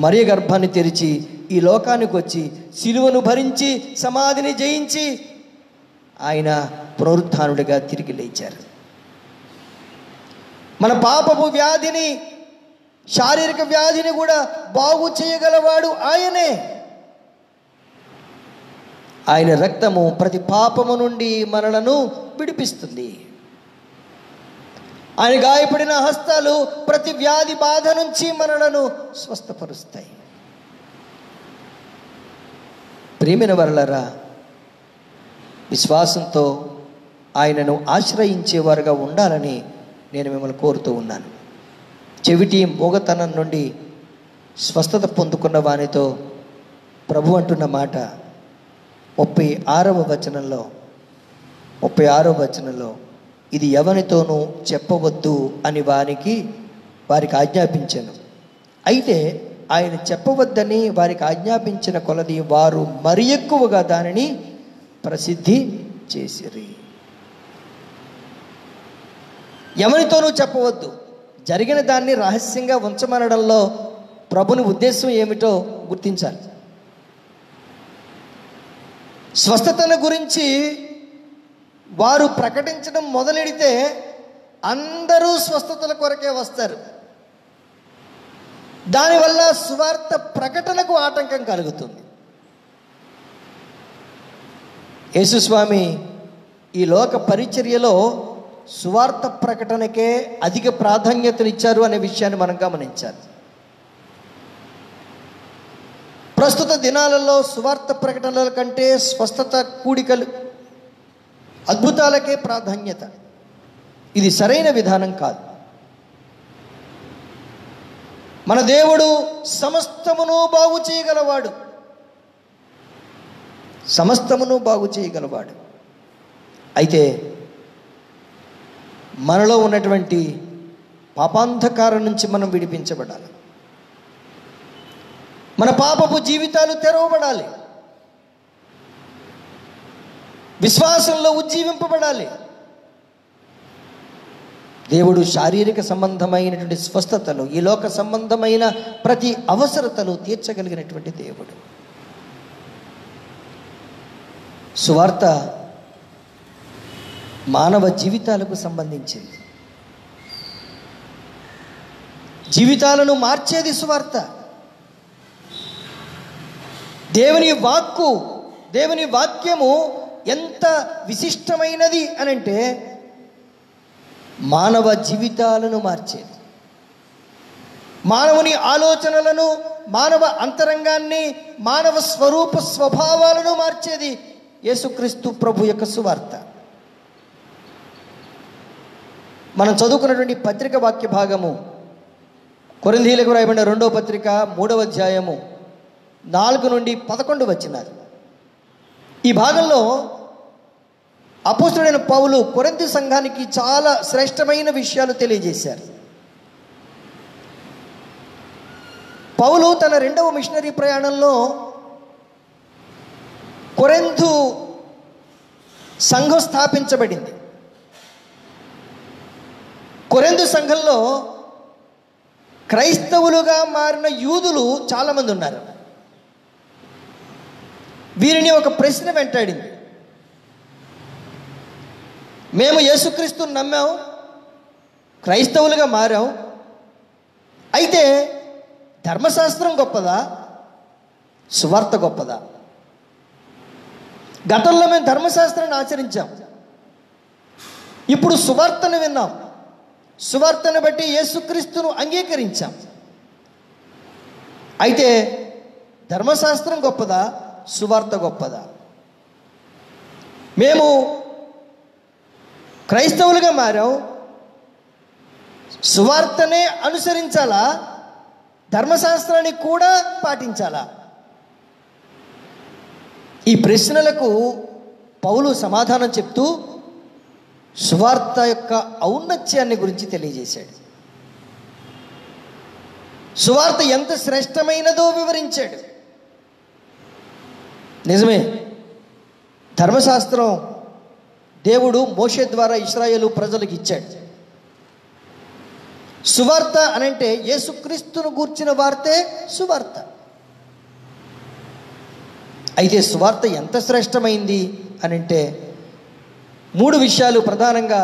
Speaker 1: మరియ గర్భాన్ని తెరిచి ఈ లోకానికి వచ్చి సిలువను భరించి సమాధిని జయించి ఆయన పునరుత్థానుడిగా తిరిగి లేచారు. మన పాపపు వ్యాధిని, శారీరక వ్యాధిని కూడా బాగు చేయగలవాడు ఆయనే. ఆయన రక్తము ప్రతి పాపము నుండి మనలను విడిపిస్తుంది. ఆయన గాయపడిన హస్తాలు ప్రతి వ్యాధి బాధ నుంచి మనలను స్వస్థపరుస్తాయి. ప్రియమైన వారలారా, విశ్వాసంతో ఆయనను ఆశ్రయించేవారుగా ఉండాలని నేను మిమ్మల్ని కోరుతూ ఉన్నాను. చెవిటి మూగతనం నుండి స్వస్థత పొందుకున్న వానితో ప్రభు అంటున్న మాట 36వ వచనంలో ఇది ఎవరితోనూ చెప్పవద్దు అని వారికి ఆజ్ఞాపించాను. అయితే ఆయన చెప్పవద్దని వారికి ఆజ్ఞాపించిన కొలది వారు మరి ఎక్కువగా దానిని ప్రసిద్ధి చేసిరి. ఎవరితోనూ చెప్పవద్దు, జరిగిన దాన్ని రహస్యంగా ఉంచమనడంలో ప్రభుని ఉద్దేశం ఏమిటో గుర్తించాలి. స్వస్థతను గురించి వారు ప్రకటించడం మొదలెడితే అందరూ స్వస్థతల కొరకే వస్తారు. దానివల్ల సువార్త ప్రకటనకు ఆటంకం కలుగుతుంది. యేసుస్వామి ఈ లోక పరిచర్యలో సువార్త ప్రకటనకే అధిక ప్రాధాన్యతనిచ్చారు అనే విషయాన్ని మనం గమనించాలి. ప్రస్తుత దినాలలో సువార్త ప్రకటనల కంటే స్వస్థత కూడికలు, అద్భుతాలకే ప్రాధాన్యత. ఇది సరైన విధానం కాదు. మన దేవుడు సమస్తమును బాగు చేయగలవాడు. సమస్తమును బాగు చేయగలవాడు. అయితే మనలో ఉన్నటువంటి పాపాంధకారం నుంచి మనం విడిపించబడాలి. మన పాపపు జీవితాలు తెరవబడాలి. విశ్వాసంలో ఉజ్జీవింపబడాలి. దేవుడు శారీరక సంబంధమైనటువంటి స్వస్థతలు, ఈ లోక సంబంధమైన ప్రతి అవసరతలు తీర్చగలిగినటువంటి దేవుడు. సువార్త మానవ జీవితాలకు సంబంధించింది. జీవితాలను మార్చేది సువార్త. దేవుని వాక్కు, దేవుని వాక్యము ఎంత విశిష్టమైనది అనంటే మానవ జీవితాలను మార్చేది. మానవుని ఆలోచనలను, మానవ అంతరంగాన్ని, మానవ స్వరూప స్వభావాలను మార్చేది యేసుక్రీస్తు ప్రభు యొక్క సువార్త. మనం చదువుకున్నటువంటి పత్రిక వాక్య భాగము కొరింథీయులకు రాయబడిన 2వ పత్రిక 3వ అధ్యాయము 4 నుండి 11 వచనాలు. ఈ భాగంలో అపోస్తలుడైన పౌలు కొరింథీ సంఘానికి చాలా శ్రేష్టమైన విషయాలు తెలియజేశారు. పౌలు తన 2వ మిషనరీ ప్రయాణంలో కొరింథు సంఘం స్థాపించబడింది. కొరింథు సంఘంలో క్రైస్తవులుగా మారిన యూదులు చాలామంది ఉన్నారు. వీరిని ఒక ప్రశ్న వెంటాడింది. మేము యేసుక్రీస్తుని నమ్మాం, క్రైస్తవులుగా మారాం, అయితే ధర్మశాస్త్రం గొప్పదా, సువార్త గొప్పదా? గతంలో మేము ధర్మశాస్త్రాన్ని ఆచరించాం, ఇప్పుడు సువార్తను విన్నాం, సువార్తను బట్టి యేసుక్రీస్తును అంగీకరించాం, అయితే ధర్మశాస్త్రం గొప్పదా, సువార్త గొప్పదా? మేము క్రైస్తవులుగా మారాం, సువార్తనే అనుసరించాలా, ధర్మశాస్త్రాన్ని కూడా పాటించాలా? ఈ ప్రశ్నలకు పౌలు సమాధానం చెప్తూ సువార్త యొక్క ఔన్నత్యాన్ని గురించి తెలియజేశాడు. సువార్త ఎంత శ్రేష్టమైనదో వివరించాడు. నిజమే, ధర్మశాస్త్రం దేవుడు మోషే ద్వారా ఇశ్రాయేలు ప్రజలకు ఇచ్చాడు. సువార్త అనంటే యేసుక్రీస్తును గూర్చిన వార్తే సువార్త. అయితే సువార్త ఎంత శ్రేష్టమైంది అనంటే 3 విషయాలు ప్రధానంగా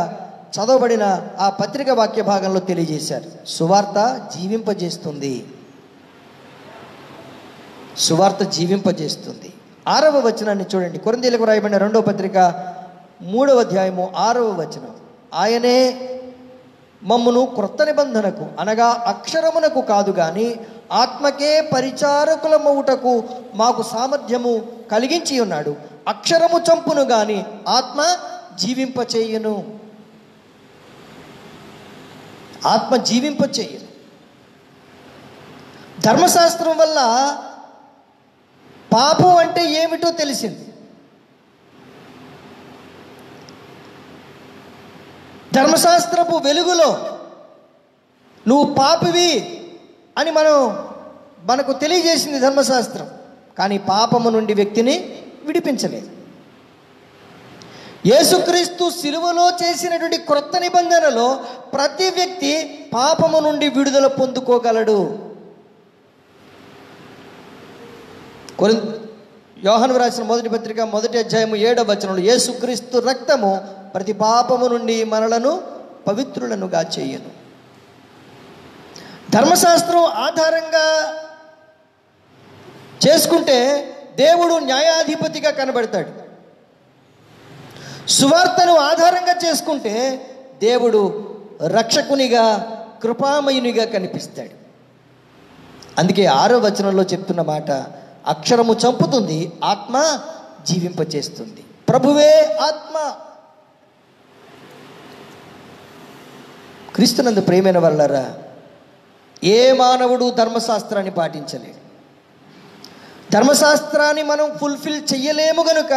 Speaker 1: చదవబడిన ఆ పత్రిక వాక్య భాగంలో తెలియజేశారు. సువార్త జీవింపజేస్తుంది, సువార్త జీవింపజేస్తుంది. 6వ వచనాన్ని చూడండి. కొరింథీయులకు రాయబడిన 2వ పత్రిక 3వ అధ్యాయము 6వ వచనం. ఆయనే మమ్మును క్రొత్త నిబంధనకు అనగా అక్షరమునకు కాదు గాని ఆత్మకే పరిచారకులమవుటకు మాకు సామర్థ్యము కలిగించి ఉన్నాడు. అక్షరము చంపును గాని ఆత్మ జీవింపచేయును. ఆత్మ జీవింపచేయును. ధర్మశాస్త్రం వల్ల పాపం అంటే ఏమిటో తెలిసింది. ధర్మశాస్త్రపు వెలుగులో నువ్వు పాపివి అని మనకు తెలియజేసింది ధర్మశాస్త్రం. కానీ పాపము నుండి వ్యక్తిని విడిపించలేదు. యేసుక్రీస్తు సిలువలో చేసినటువంటి క్రొత్త నిబంధనలో ప్రతి వ్యక్తి పాపము నుండి విడుదల పొందుకోగలడు. యోహాను రాసిన 1వ పత్రిక 1వ అధ్యాయము 7వ వచనంలో యేసుక్రీస్తు రక్తము ప్రతి పాపము నుండి మనలను పవిత్రులనుగా చేయును. ధర్మశాస్త్రం ఆధారంగా చేసుకుంటే దేవుడు న్యాయాధిపతిగా కనబడతాడు. సువార్తను ఆధారంగా చేసుకుంటే దేవుడు రక్షకునిగా, కృపామయునిగా కనిపిస్తాడు. అందుకే 6వ వచనంలో చెప్తున్న మాట, అక్షరము చంపుతుంది, ఆత్మ జీవింపచేస్తుంది. ప్రభువే ఆత్మ. క్రీస్తునందు ప్రియమైన వారలారా, ఏ మానవుడు ధర్మశాస్త్రాన్ని పాటించలేడు. ధర్మశాస్త్రాన్ని మనం ఫుల్ఫిల్ చెయ్యలేము గనుక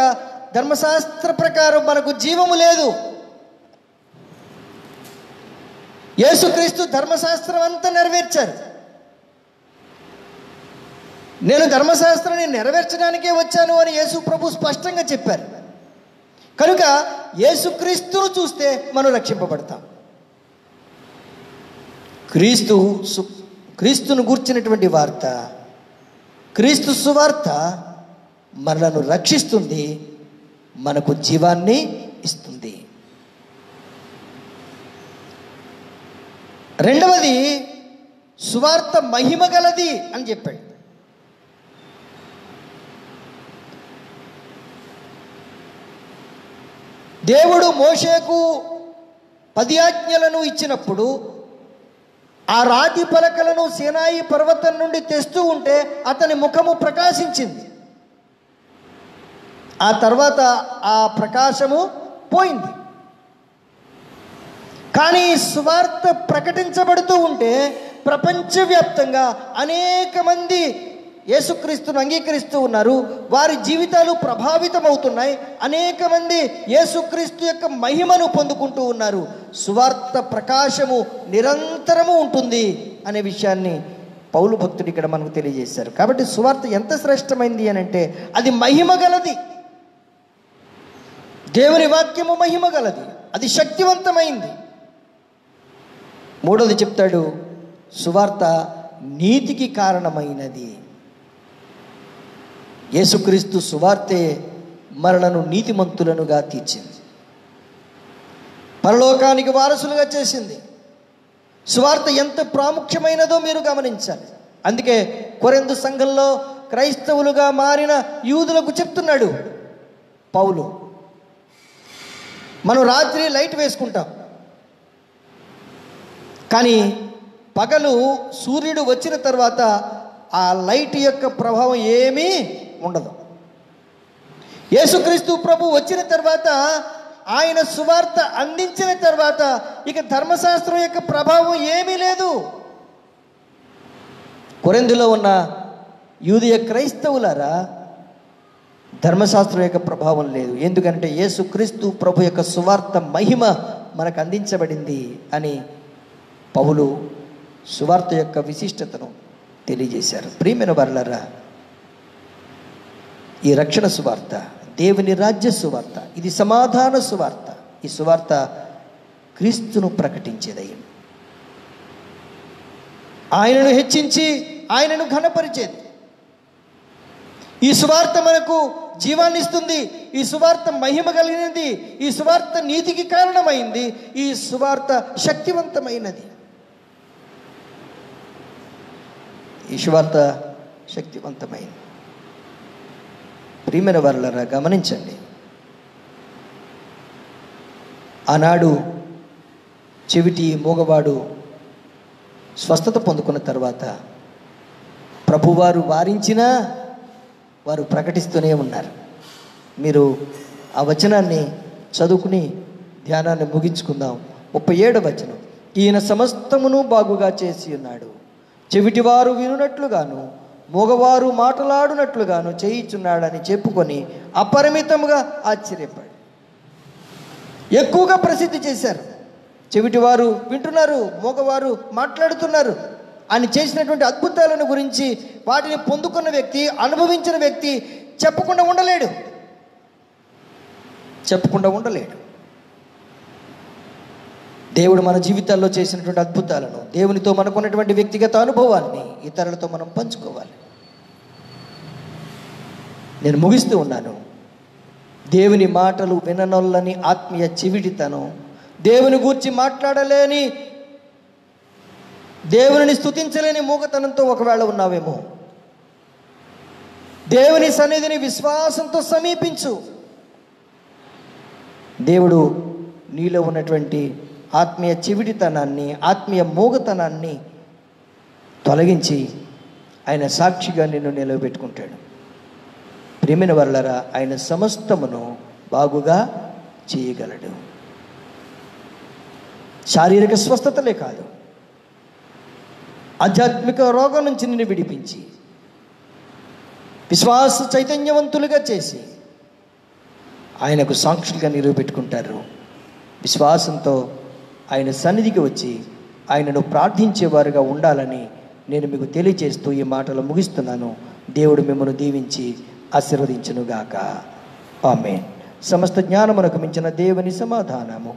Speaker 1: ధర్మశాస్త్ర ప్రకారం మనకు జీవము లేదు. యేసుక్రీస్తు ధర్మశాస్త్రం అంతా నెరవేర్చారు. నేను ధర్మశాస్త్రాన్ని నెరవేర్చడానికే వచ్చాను అని యేసు ప్రభు స్పష్టంగా చెప్పారు. కనుక యేసుక్రీస్తును చూస్తే మనం రక్షింపబడతాం. క్రీస్తును గూర్చినటువంటి వార్త, క్రీస్తు సువార్త మనలను రక్షిస్తుంది, మనకు జీవాన్ని ఇస్తుంది. రెండవది, సువార్త మహిమ గలది అని చెప్పాడు. దేవుడు మోషేకు 10 ఆజ్ఞలను ఇచ్చినప్పుడు ఆ రాతి పలకలను సీనాయి పర్వతం నుండి తెస్తూ ఉంటే అతని ముఖము ప్రకాశించింది. ఆ తర్వాత ఆ ప్రకాశము పోయింది. కానీ సువార్త ప్రకటించబడుతూ ఉంటే ప్రపంచవ్యాప్తంగా అనేక మంది యేసుక్రీస్తును అంగీకరిస్తూ ఉన్నారు. వారి జీవితాలు ప్రభావితమవుతున్నాయి. అనేక మంది యేసుక్రీస్తు యొక్క మహిమను పొందుకుంటూ ఉన్నారు. సువార్త ప్రకాశము నిరంతరము ఉంటుంది అనే విషయాన్ని పౌలు భక్తుడు ఇక్కడ మనకు తెలియజేశారు. కాబట్టి సువార్త ఎంత శ్రేష్టమైంది అని అంటే అది మహిమ గలది. దేవుని వాక్యము మహిమ గలది, అది శక్తివంతమైంది. మూడోది చెప్తాడు, సువార్త నీతికి కారణమైనది. యేసుక్రీస్తు సువార్తే మనలను నీతిమంతులనుగా తీర్చింది, పరలోకానికి వారసులుగా చేసింది. సువార్త ఎంత ప్రాముఖ్యమైనదో మీరు గమనించాలి. అందుకే కొరింథు సంఘంలో క్రైస్తవులుగా మారిన యూదులకు చెప్తున్నాడు పౌలు, మనం రాత్రి లైట్ వేసుకుంటాం, కానీ పగలు సూర్యుడు వచ్చిన తర్వాత ఆ లైట్ యొక్క ప్రభావం ఏమీ ఉండదు. యేసుక్రీస్తు ప్రభు వచ్చిన తర్వాత, ఆయన సువార్త అందించిన తర్వాత ఇక ధర్మశాస్త్రం యొక్క ప్రభావం ఏమీ లేదు. కొరింథులో ఉన్న యూదీయ క్రైస్తవులారా, ధర్మశాస్త్రం యొక్క ప్రభావం లేదు. ఎందుకంటే యేసుక్రీస్తు ప్రభు యొక్క సువార్త మహిమ మనకు అందించబడింది అని పౌలు సువార్త యొక్క విశిష్టతను తెలియజేశారు. ప్రియమైన వారలారా, ఈ రక్షణ సువార్త, దేవుని రాజ్య సువార్త, ఇది సమాధాన సువార్త. ఈ సువార్త క్రీస్తును ప్రకటించేదై, ఆయనను హెచ్చించి ఆయనను ఘనపరిచేది. ఈ సువార్త మనకు జీవాన్ని ఇస్తుంది. ఈ సువార్త మహిమ కలిగినది. ఈ సువార్త నీతికి కారణమైంది. ఈ సువార్త శక్తివంతమైనది. ఈ సువార్త శక్తివంతమైంది. ప్రియమైన వారలారా, గమనించండి. ఆనాడు చెవిటి మూగవాడు స్వస్థత పొందుకున్న తర్వాత ప్రభువారు వారించినా వారు ప్రకటిస్తూనే ఉన్నారు. మీరు ఆ వచనాన్ని చదువుకుని ధ్యానాన్ని ముగించుకుందాం. 37వ వచనం, ఈయన సమస్తమును బాగుగా చేసి ఉన్నాడు, చెవిటివారు వినునట్లుగాను మూగవారు మాట్లాడునట్లుగాను చేయిచున్నాడని చెప్పుకొని అపరిమితముగా ఆశ్చర్యపడి ఎక్కువగా ప్రసిద్ధి చేశారు. చెవిటివారు వింటున్నారు, మూగవారు మాట్లాడుతున్నారు. ఆయన చేసినటువంటి అద్భుతాలను గురించి, వాటిని పొందుకున్న వ్యక్తి, అనుభవించిన వ్యక్తి చెప్పకుండా ఉండలేడు. దేవుడు మన జీవితాల్లో చేసినటువంటి అద్భుతాలను, దేవునితో మనకున్నటువంటి వ్యక్తిగత అనుభవాన్ని ఇతరులతో మనం పంచుకోవాలి. నేను ముగిస్తూ ఉన్నాను. దేవుని మాటలు విననొల్లని ఆత్మీయ చెవిటితనం, దేవుని గూర్చి మాట్లాడలేని, దేవుని స్తుతించలేని మూగతనంతో ఒకవేళ ఉన్నావేమో, దేవుని సన్నిధిని విశ్వాసంతో సమీపించు. దేవుడు నీలో ఉన్నటువంటి ఆత్మీయ చెవిటితనాన్ని, ఆత్మీయ మూగతనాన్ని తొలగించి ఆయన సాక్షిగా నిన్ను నిలవబెట్టుకుంటాడు. ప్రియమైన వారలారా, ఆయన సమస్తమును బాగుగా చేయగలడు. శారీరక స్వస్థతలే కాదు, ఆధ్యాత్మిక రోగం నుంచి నిన్ను విడిపించి విశ్వాస చైతన్యవంతులుగా చేసి ఆయనకు సాక్షులుగా నిలవబెట్టుకుంటారు. విశ్వాసంతో ఆయన సన్నిధికి వచ్చి ఆయనను ప్రార్థించేవారుగా ఉండాలని నేను మీకు తెలియజేస్తూ ఈ మాటలు ముగిస్తున్నాను. దేవుడు మిమ్మల్ని దీవించి ఆశీర్వదించునుగాక. ఆమేన్. సమస్త జ్ఞానమునకు మించిన దేవుని సమాధానము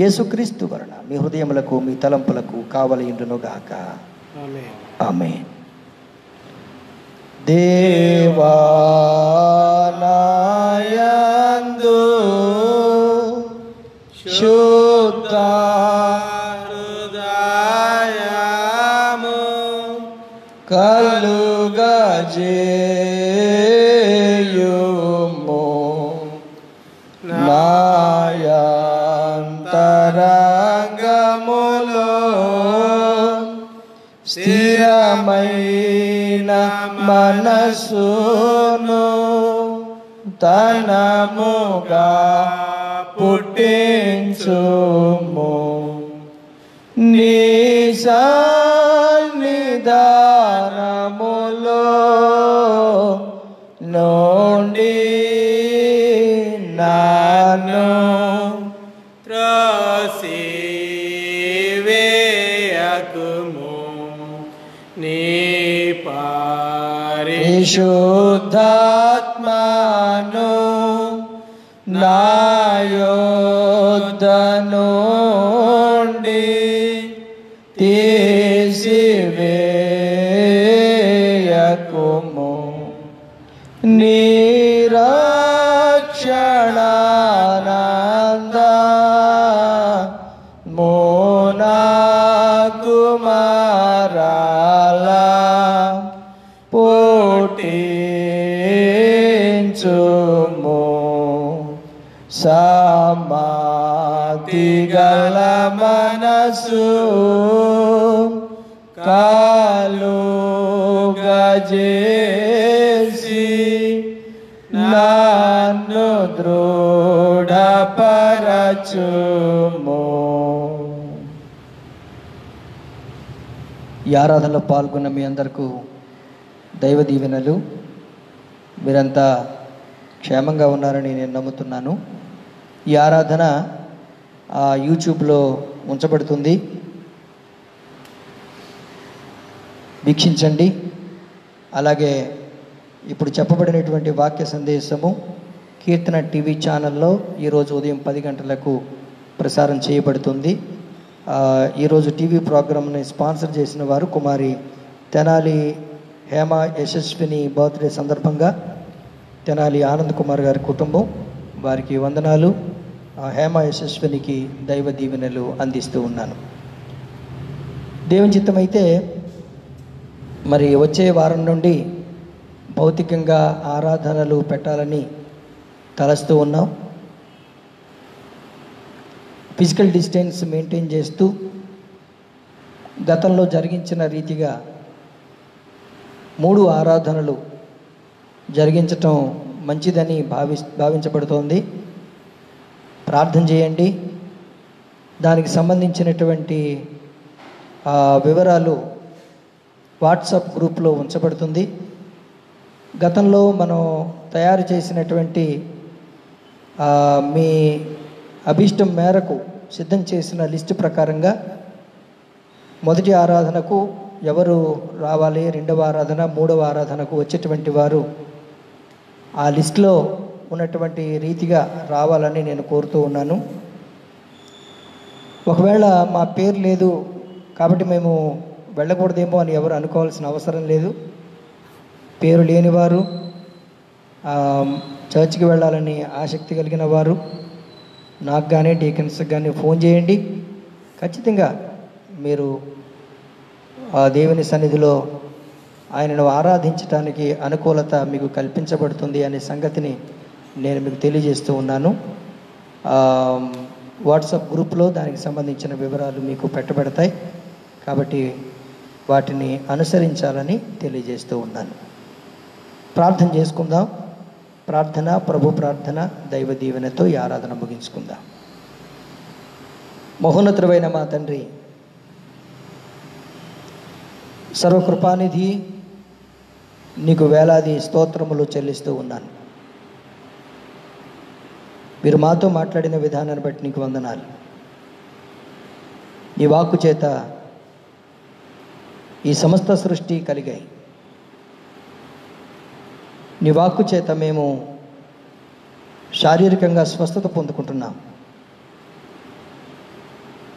Speaker 1: యేసుక్రీస్తు వలన మీ హృదయములకు మీ తలంపులకు కావలియుండునుగాక.
Speaker 2: ఆమేన్.
Speaker 1: ఆమేన్. దేవా నాయందు శుద్ధ హృదయము కలుగజేయుము, నాయంతరంగములో స్థిరమైన మనసును తనముగా పుట్టించుము. నీ సన్నిధానములో నుండి నన్ను
Speaker 2: త్రోసివేయకుము. నీ
Speaker 1: పరిశుద్ధాత్మను నా యొద్ద నుండి తీసివేయకుము. నీ రక్షణానందము నాకు మరలా పుట్టించుము. సమాధి గల మనసు కలుగజేసి నన్ను దృఢపరచుము. ఈ ఆరాధనలో పాల్గొన్న మీ అందరికీ దైవ దీవెనలు. మీరంతా క్షేమంగా ఉన్నారని నేను నమ్ముతున్నాను. ఈ ఆరాధన యూట్యూబ్లో ఉంచబడుతుంది, వీక్షించండి. అలాగే ఇప్పుడు చెప్పబడినటువంటి వాక్య సందేశము కీర్తన టీవీ ఛానల్లో ఈరోజు ఉదయం 10 గంటలకు ప్రసారం చేయబడుతుంది. ఈరోజు టీవీ ప్రోగ్రామ్ని స్పాన్సర్ చేసిన వారు కుమారి తెనాలి హేమ యశస్విని బర్త్డే సందర్భంగా తెనాలి ఆనంద్ కుమార్ గారి కుటుంబం, వారికి వందనాలు. హేమ యశస్వినికి దైవ దీవెనలు అందిస్తూ ఉన్నాను. దేవుని చిత్తమైతే మరి వచ్చే వారం నుండి భౌతికంగా ఆరాధనలు పెట్టాలని తలస్తూ ఉన్నాం. ఫిజికల్ డిస్టెన్స్ మెయింటైన్ చేస్తూ గతంలో జరిగించిన రీతిగా 3 ఆరాధనలు జరిగించటం మంచిదని భావించబడుతోంది. ప్రార్థన చేయండి. దానికి సంబంధించినటువంటి వివరాలు వాట్సాప్ గ్రూప్లో ఉంచబడుతుంది. గతంలో మనం తయారు చేసినటువంటి మీ అభిష్టం మేరకు సిద్ధం చేసిన లిస్టు ప్రకారంగా మొదటి ఆరాధనకు ఎవరు రావాలి, 2వ ఆరాధన, 3వ ఆరాధనకు వచ్చేటువంటి వారు ఆ లిస్టులో ఉన్నటువంటి రీతిగా రావాలని నేను కోరుతూ ఉన్నాను. ఒకవేళ మా పేరు లేదు కాబట్టి మేము వెళ్ళకూడదేమో అని ఎవరు అనుకోవాల్సిన అవసరం లేదు. పేరు లేనివారు, చర్చికి వెళ్ళాలని ఆసక్తి కలిగిన వారు నాకు కానీ డీకన్స్కి కానీ ఫోన్ చేయండి. ఖచ్చితంగా మీరు ఆ దేవుని సన్నిధిలో ఆయనను ఆరాధించడానికి అనుకూలత మీకు కల్పించబడుతుంది అనే సంగతిని నేను మీకు తెలియజేస్తూ ఉన్నాను. వాట్సాప్ గ్రూప్లో దానికి సంబంధించిన వివరాలు మీకు పెట్టబడతాయి కాబట్టి వాటిని అనుసరించాలని తెలియజేస్తూ ఉన్నాను. ప్రార్థన చేసుకుందాం. ప్రార్థన, ప్రభు ప్రార్థన, దైవ దీవెనతో ఈ ఆరాధన ముగించుకుందాం. మహోన్నతుడైన మా తండ్రి, సర్వకృపానిధి, నీకు వేలాది స్తోత్రములు చెల్లిస్తూ ఉన్నాను. మీరు మాతో మాట్లాడిన విధానాన్ని బట్టి నీకు వందనాలు. నీ వాక్కు చేత ఈ సమస్త సృష్టి కలిగాయి. నీ వాక్కు చేత మేము శారీరకంగా స్వస్థత పొందుకుంటున్నాం.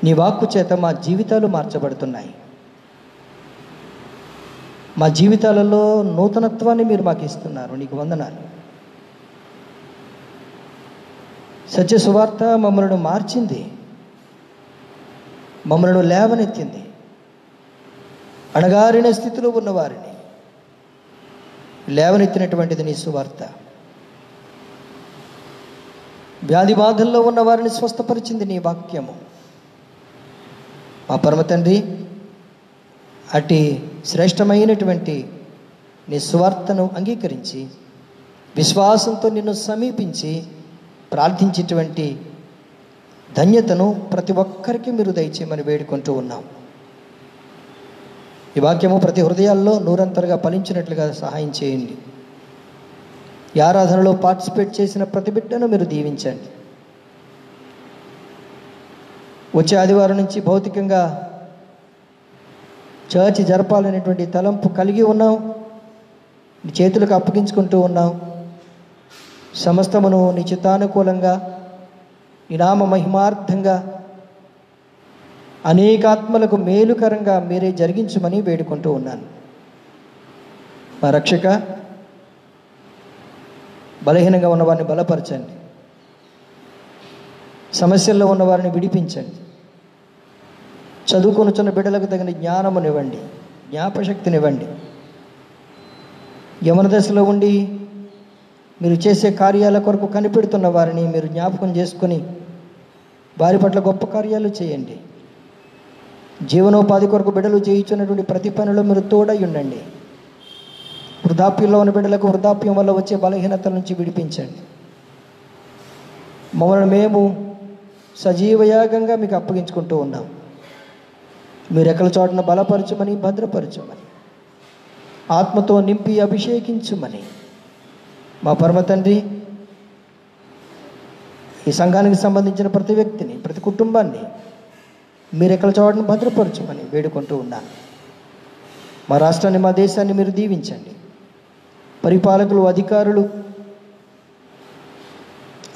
Speaker 1: నీ వాక్కు చేత మా జీవితాలు మార్చబడుతున్నాయి. మా జీవితాలలో నూతనత్వాన్ని మీరు మాకు ఇస్తున్నారు. నీకు వందనాలు. సత్య సువార్త మమ్మలను మార్చింది, మమ్మలను లేవనెత్తింది. అణగారిన స్థితిలో ఉన్నవారిని లేవనెత్తినటువంటిది నీ సువార్త. వ్యాధి బాధల్లో ఉన్న వారిని స్వస్థపరిచింది నీ వాక్యము. మా పరమ తండ్రి, అట్టి శ్రేష్టమైనటువంటి నీ సువార్తను అంగీకరించి విశ్వాసంతో నిన్ను సమీపించి ప్రార్థించేటువంటి ధన్యతను ప్రతి ఒక్కరికి మీరు దయచేయమని వేడుకుంటూ ఉన్నాం. ఈ వాక్యము ప్రతి హృదయాల్లో నూరంతరగా ఫలించినట్లుగా సహాయం చేయండి. ఈ ఆరాధనలో పార్టిసిపేట్ చేసిన ప్రతి బిడ్డను మీరు దీవించండి. వచ్చే ఆదివారం నుంచి భౌతికంగా చర్చి జరపాలనేటువంటి తలంపు కలిగి ఉన్నాం. నీ చేతులకు అప్పగించుకుంటూ ఉన్నాం. సమస్తమును నీ చిత్తానుకూలంగా, నీ నామ మహిమార్థంగా, అనేక ఆత్మలకు మేలుకరంగా మీరే జరిగించమని వేడుకుంటూ ఉన్నాను. మా రక్షక, బలహీనంగా ఉన్నవారిని బలపరచండి. సమస్యల్లో ఉన్నవారిని విడిపించండి. చదువుకొనుచున్న బిడ్డలకు తగిన జ్ఞానమునివ్వండి, జ్ఞాపశక్తినివ్వండి. యవన దశలో ఉండి మీరు చేసే కార్యాల కొరకు కనిపెడుతున్న వారిని మీరు జ్ఞాపకం చేసుకొని వారి పట్ల గొప్ప కార్యాలు చేయండి. జీవనోపాధి కొరకు బిడ్డలు చేయించున్నటువంటి ప్రతి పనిలో మీరు తోడై ఉండండి. వృద్ధాప్యంలో ఉన్న బిడ్డలకు వృద్ధాప్యం వల్ల వచ్చే బలహీనతల నుంచి విడిపించండి. మమ్మల్ని మేము సజీవయాగంగా మీకు అప్పగించుకుంటూ ఉన్నాం. మీరు ఎక్కల చోటను బలపరచమని, భద్రపరచమని, ఆత్మతో నింపి అభిషేకించుమని మా పరమ తండ్రి, ఈ సంఘానికి సంబంధించిన ప్రతి వ్యక్తిని, ప్రతి కుటుంబాన్ని మీరు ఎక్కల చోటను భద్రపరచమని వేడుకుంటూ ఉన్నాను. మా రాష్ట్రాన్ని, మా దేశాన్ని మీరు దీవించండి. పరిపాలకులు, అధికారులు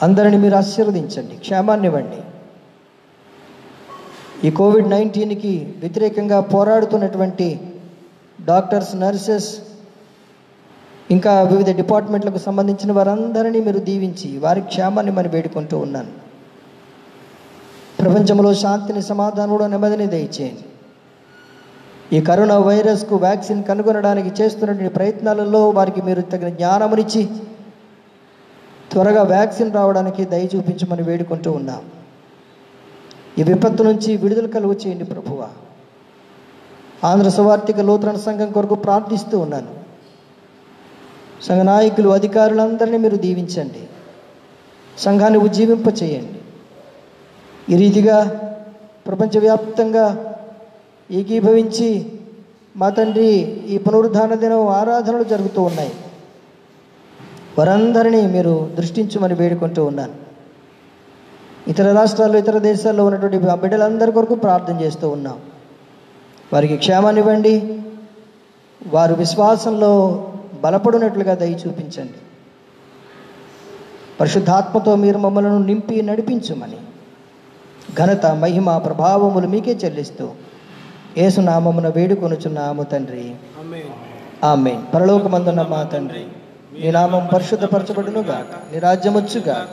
Speaker 1: అందరిని మీరు ఆశీర్వదించండి, క్షేమాన్ని ఇవ్వండి. ఈ కోవిడ్-19కి వ్యతిరేకంగా పోరాడుతున్నటువంటి డాక్టర్స్, నర్సెస్, ఇంకా వివిధ డిపార్ట్మెంట్లకు సంబంధించిన వారందరినీ మీరు దీవించి వారి క్షేమాన్ని మనం వేడుకుంటూ ఉన్నాను. ప్రపంచంలో శాంతిని, సమాధానంలో నెమ్మదిని దయచేయండి. ఈ కరోనా వైరస్కు వ్యాక్సిన్ కనుగొనడానికి చేస్తున్నటువంటి ప్రయత్నాలలో వారికి మీరు తగిన జ్ఞానమునిచ్చి త్వరగా వ్యాక్సిన్ రావడానికి దయ చూపించమని వేడుకుంటూ ఉన్నాం. ఈ విపత్తు నుంచి విడుదల కలుగు చేయండి ప్రభువా. ఆంధ్ర సువార్థిక లూథరన్ సంఘం కొరకు ప్రార్థిస్తూ ఉన్నాను. సంఘ నాయకులు, అధికారులందరినీ మీరు దీవించండి. సంఘాన్ని ఉజ్జీవింప చేయండి. ఈ రీతిగా ప్రపంచవ్యాప్తంగా ఏకీభవించి మా తండ్రి ఈ పునరుద్ధాన దినం ఆరాధనలు జరుగుతూ ఉన్నాయి. వారందరినీ మీరు దృష్టించమని వేడుకుంటూ ఉన్నాను. ఇతర రాష్ట్రాల్లో, ఇతర దేశాల్లో ఉన్నటువంటి ఆ బిడ్డలందరి కొరకు ప్రార్థన చేస్తూ ఉన్నాం. వారికి క్షేమాన్ని ఇవ్వండి. వారు విశ్వాసంలో బలపడినట్లుగా దయ చూపించండి. పరిశుద్ధాత్మతో మీరు మమ్మల్ని నింపి నడిపించుమని ఘనత, మహిమ, ప్రభావములు మీకే చెల్లిస్తూ యేసు నామమున వేడుకొనుచున్నాము తండ్రి, ఆమేన్. పరలోకమందున్న మా తండ్రి, నీ నామం పరిశుద్ధపరచబడునుగాక, నీ రాజ్యం వచ్చుగాక,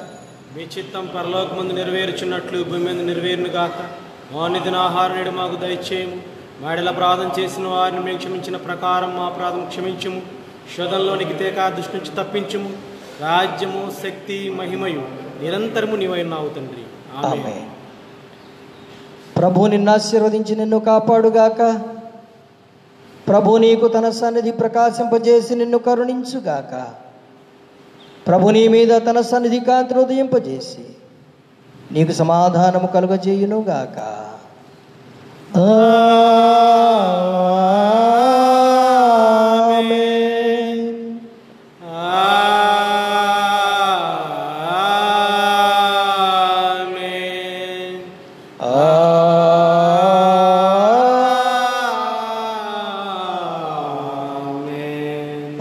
Speaker 2: మీ చిత్తం పరలోకమందు నెరవేర్చున్నట్లు భూమి మీద నెరవేరునుగాక. మా నిధిన ఆహారం నేడు మాకు దయచేయము. మాడల ప్రార్థన చేసిన వారిని మేము క్షమించిన ప్రకారం మా ప్రార్థన క్షమించుము. శోధనలోనికి తేక దృష్టి నుంచి తప్పించుము. రాజ్యము, శక్తి, మహిమయు నిరంతరము నీవైనావు తండ్రి, ఆమేన్.
Speaker 1: ప్రభు నిన్ను ఆశీర్వదించి నిన్ను కాపాడుగాక. ప్రభు నీకు తన సన్నిధి ప్రకాశింపజేసి నిన్ను కరుణించుగాక. ప్రభు నీ మీద తన సన్నిధి కాంతిని ఉదయింపజేసి నీకు సమాధానము కలుగజేయునుగాక. ఆమేన్.
Speaker 2: ఆమేన్.
Speaker 1: ఆమేన్.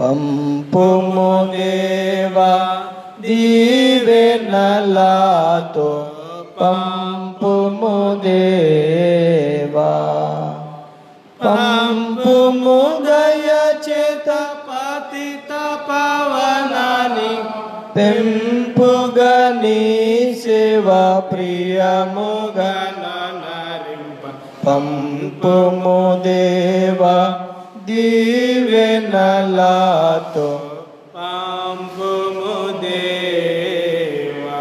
Speaker 1: పంపుము దేవా దీవెనలతో పంపుము దేవా, పంపుము దయచేత
Speaker 2: పతిత పవనాని
Speaker 1: పెంపుగా నీ సేవ ప్రియముగా
Speaker 2: నరింప
Speaker 1: పంపుము దేవా దీవెనలతో
Speaker 2: పంపుము దేవా.